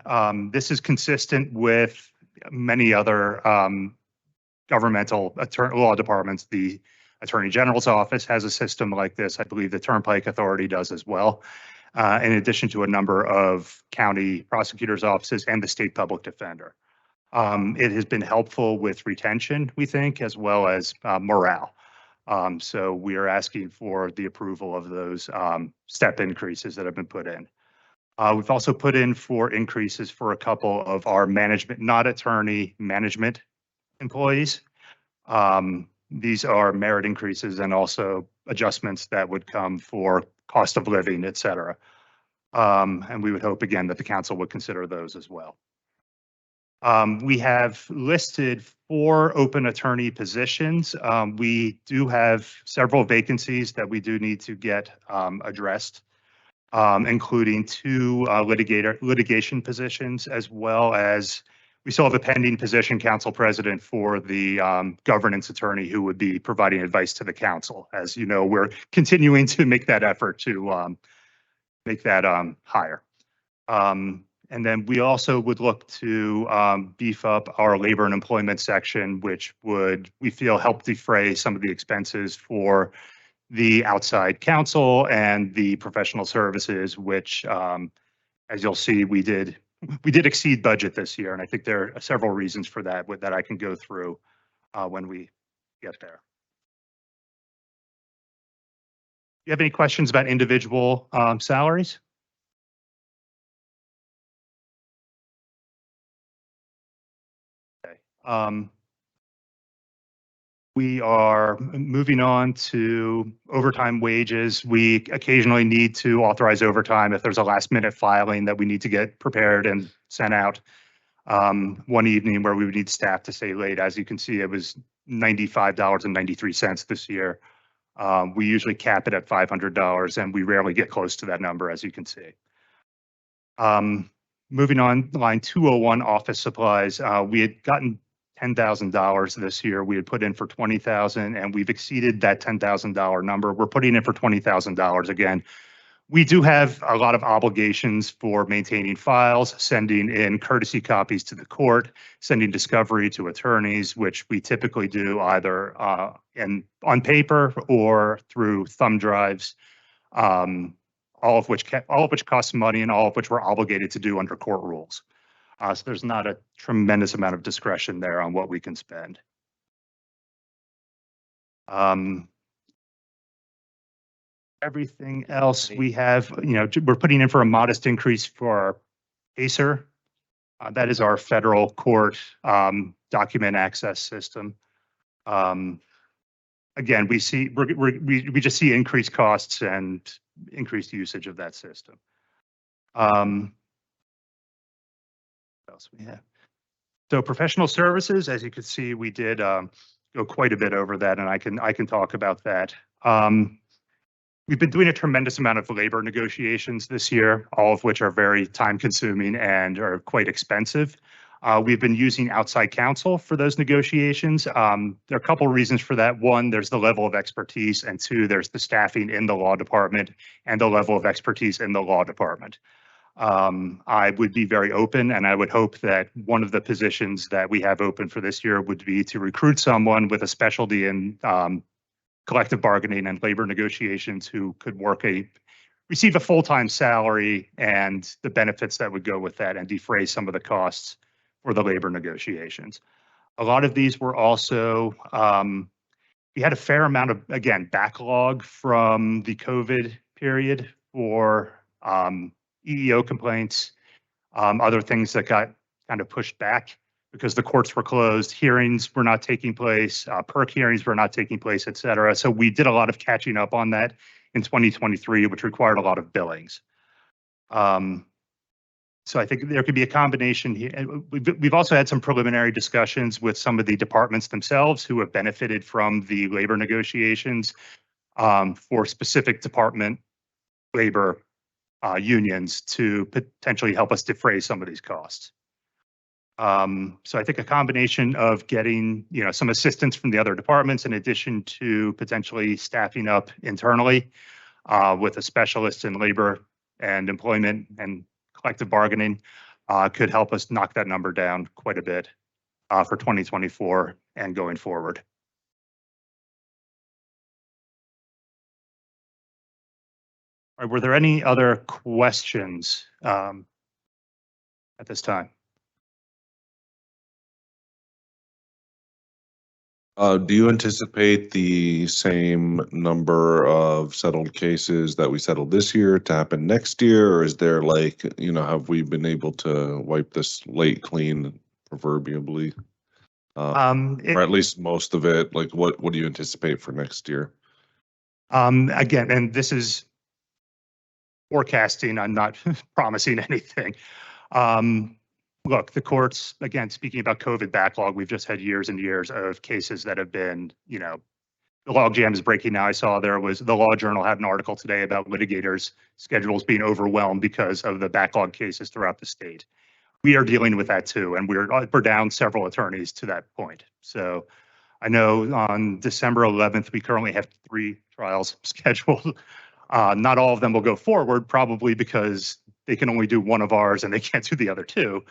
This is consistent with many other governmental law departments. The Attorney General's office has a system like this. I believe the Turnpike Authority does as well, in addition to a number of county prosecutors' offices and the state public defender. It has been helpful with retention, we think, as well as morale. So we are asking for the approval of those step increases that have been put in. We've also put in for increases for a couple of our management, not attorney management employees. These are merit increases and also adjustments that would come for cost of living, et cetera. And we would hope again that the council would consider those as well. We have listed 4 open attorney positions. We do have several vacancies that we do need to get addressed, including 2 litigation positions, as well as we still have a pending position, council president, for the governance attorney who would be providing advice to the council. As you know, we're continuing to make that effort to make that higher. And then we also would look to beef up our labor and employment section, which would, we feel, help defray some of the expenses for the outside counsel and the professional services, which, as you'll see, we did exceed budget this year. And I think there are several reasons for that that I can go through when we get there. Do you have any questions about individual salaries? We are moving on to overtime wages. We occasionally need to authorize overtime if there's a last minute filing that we need to get prepared and sent out. One evening where we would need staff to stay late. As you can see, it was $95.93 this year. We usually cap it at $500 and we rarely get close to that number, as you can see. Moving on, line 201, office supplies. We had gotten $10,000 this year. We had put in for $20,000 and we've exceeded that $10,000 number. We're putting in for $20,000 again. We do have a lot of obligations for maintaining files, sending in courtesy copies to the court, sending discovery to attorneys, which we typically do either on paper or through thumb drives, all of which costs money and all of which we're obligated to do under court rules. So there's not a tremendous amount of discretion there on what we can spend. Everything else we have, we're putting in for a modest increase for our PACER. That is our federal court document access system. Again, we just see increased costs and increased usage of that system. What else we have? So professional services, as you can see, we did go quite a bit over that, and I can talk about that. we've been doing a tremendous amount of labor negotiations this year, all of which are very time consuming and are quite expensive. We've been using outside counsel for those negotiations. There are a couple of reasons for that. One, there's the level of expertise, and two, there's the staffing in the law department and the level of expertise in the law department. I would be very open, and I would hope that one of the positions that we have open for this year would be to recruit someone with a specialty in collective bargaining and labor negotiations who could receive a full-time salary and the benefits that would go with that and defray some of the costs for the labor negotiations. A lot of these were also, we had a fair amount of, again, backlog from the COVID period for EEO complaints, other things that got kind of pushed back because the courts were closed, hearings were not taking place, perk hearings were not taking place, et cetera. So we did a lot of catching up on that in 2023, which required a lot of billings. So I think there could be a combination here. We've also had some preliminary discussions with some of the departments themselves who have benefited from the labor negotiations for specific department labor unions to potentially help us defray some of these costs. So I think a combination of getting, some assistance from the other departments in addition to potentially staffing up internally with a specialist in labor and employment and collective bargaining could help us knock that number down quite a bit for 2024 and going forward. All right, were there any other questions at this time? Do you anticipate the same number of settled cases that we settled this year to happen next year? Or is there have we been able to wipe this slate clean proverbially? Or at least most of it, what do you anticipate for next year? Again, and this is forecasting, I'm not promising anything. Look, the courts, again, speaking about COVID backlog, we've just had years and years of cases that have been, the log jam is breaking now. I saw the Law Journal had an article today about litigators' schedules being overwhelmed because of the backlog cases throughout the state. We are dealing with that too, and we're down several attorneys to that point. So I know on December 11th, we currently have 3 trials scheduled. Not all of them will go forward, probably because they can only do one of ours and they can't do the other 2.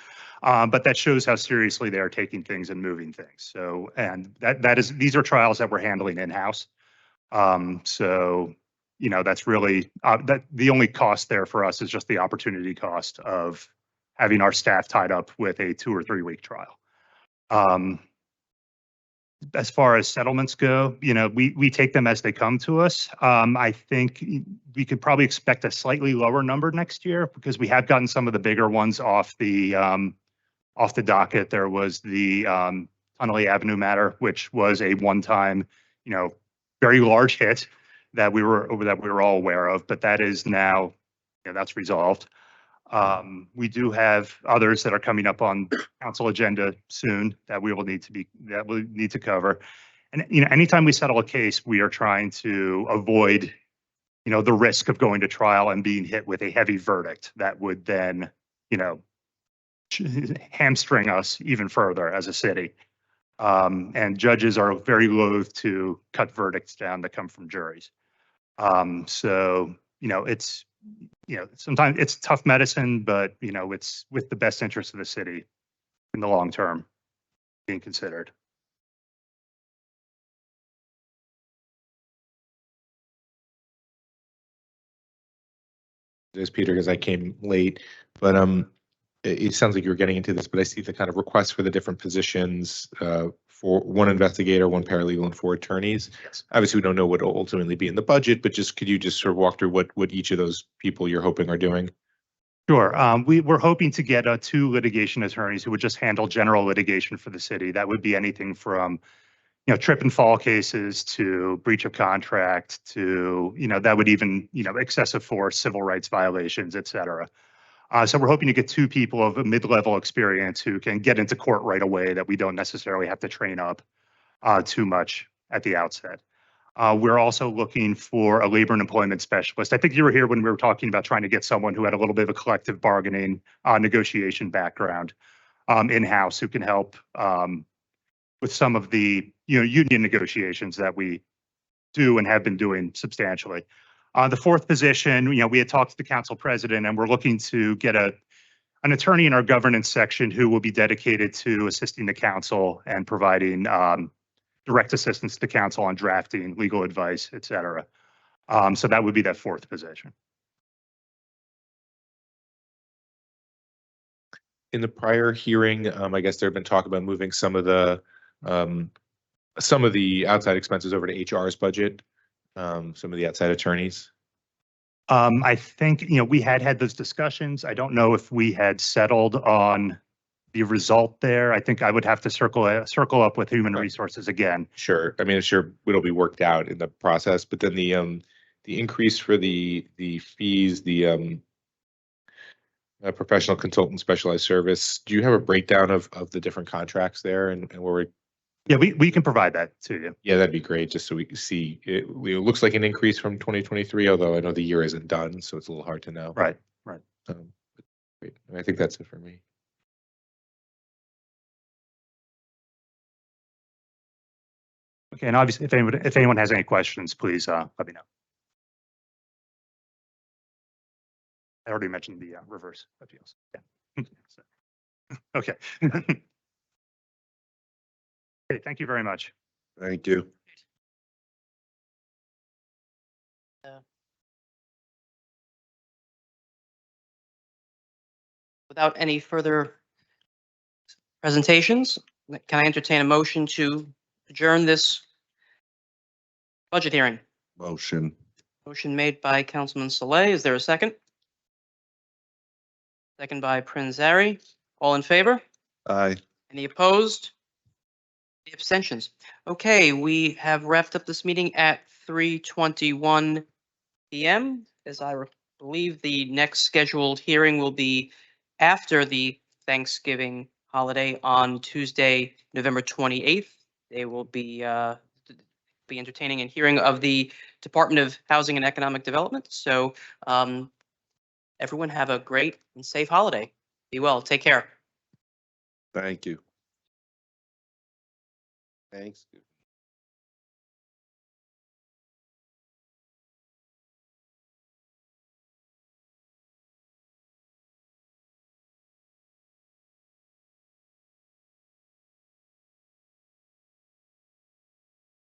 But that shows how seriously they are taking things and moving things. So, and these are trials that we're handling in-house. So, that's really, the only cost there for us is just the opportunity cost of having our staff tied up with a 2 or 3 week trial. As far as settlements go, we take them as they come to us. I think we could probably expect a slightly lower number next year because we have gotten some of the bigger ones off the docket. There was the Tunnelly Avenue matter, which was a one-time, very large hit that we were all aware of, but that is now, that's resolved. We do have others that are coming up on council agenda soon that we will need to cover. And anytime we settle a case, we are trying to avoid, the risk of going to trial and being hit with a heavy verdict that would then, hamstring us even further as a city. And judges are very loath to cut verdicts down that come from juries. So, it's sometimes it's tough medicine, but, it's with the best interest of the city in the long term being considered. As Peter, because I came late, but it sounds like you were getting into this, but I see the kind of requests for the different positions for 1 investigator, 1 paralegal, and 4 attorneys. Yes. Obviously, we don't know what will ultimately be in the budget, but could you just sort of walk through what each of those people you're hoping are doing? Sure. We're hoping to get 2 litigation attorneys who would just handle general litigation for the city. That would be anything from, trip and fall cases to breach of contract to, that would even, excessive force, civil rights violations, et cetera. So we're hoping to get 2 people of a mid-level experience who can get into court right away that we don't necessarily have to train up too much at the outset. We're also looking for a labor and employment specialist. I think you were here when we were talking about trying to get someone who had a little bit of a collective bargaining negotiation background in-house who can help with some of the union negotiations that we do and have been doing substantially. The fourth position, we had talked to the council president and we're looking to get an attorney in our governance section who will be dedicated to assisting the council and providing direct assistance to the council on drafting legal advice, et cetera. So that would be that fourth position. In the prior hearing, I guess there had been talk about moving some of the outside expenses over to HR's budget, some of the outside attorneys. I think, we had those discussions. I don't know if we had settled on the result there. I think I would have to circle up with human resources again. Sure. I mean, I'm sure it'll be worked out in the process, but then the increase for the fees, the professional consultant specialized service, do you have a breakdown of the different contracts there and where we're? Yeah, we can provide that to you. Yeah, that'd be great, just so we can see. It looks like an increase from 2023, although I know the year isn't done, so it's a little hard to know. Right. Great. I think that's it for me. Okay, and obviously, if anyone has any questions, please let me know. I already mentioned the reverse appeals. Yeah. Okay. Okay, thank you very much. Thank you. Without any further presentations, can I entertain a motion to adjourn this budget hearing? Motion. Motion made by Councilman Saleh. Is there a second? Second by Prince Zari. All in favor? Aye. Any opposed? Any abstentions? Okay, we have wrapped up this meeting at 3:21 p.m. As I believe the next scheduled hearing will be after the Thanksgiving holiday on Tuesday, November 28th. They will be entertaining a hearing of the Department of Housing and Economic Development. So everyone have a great and safe holiday. Be well. Take care. Thank you. Thanks.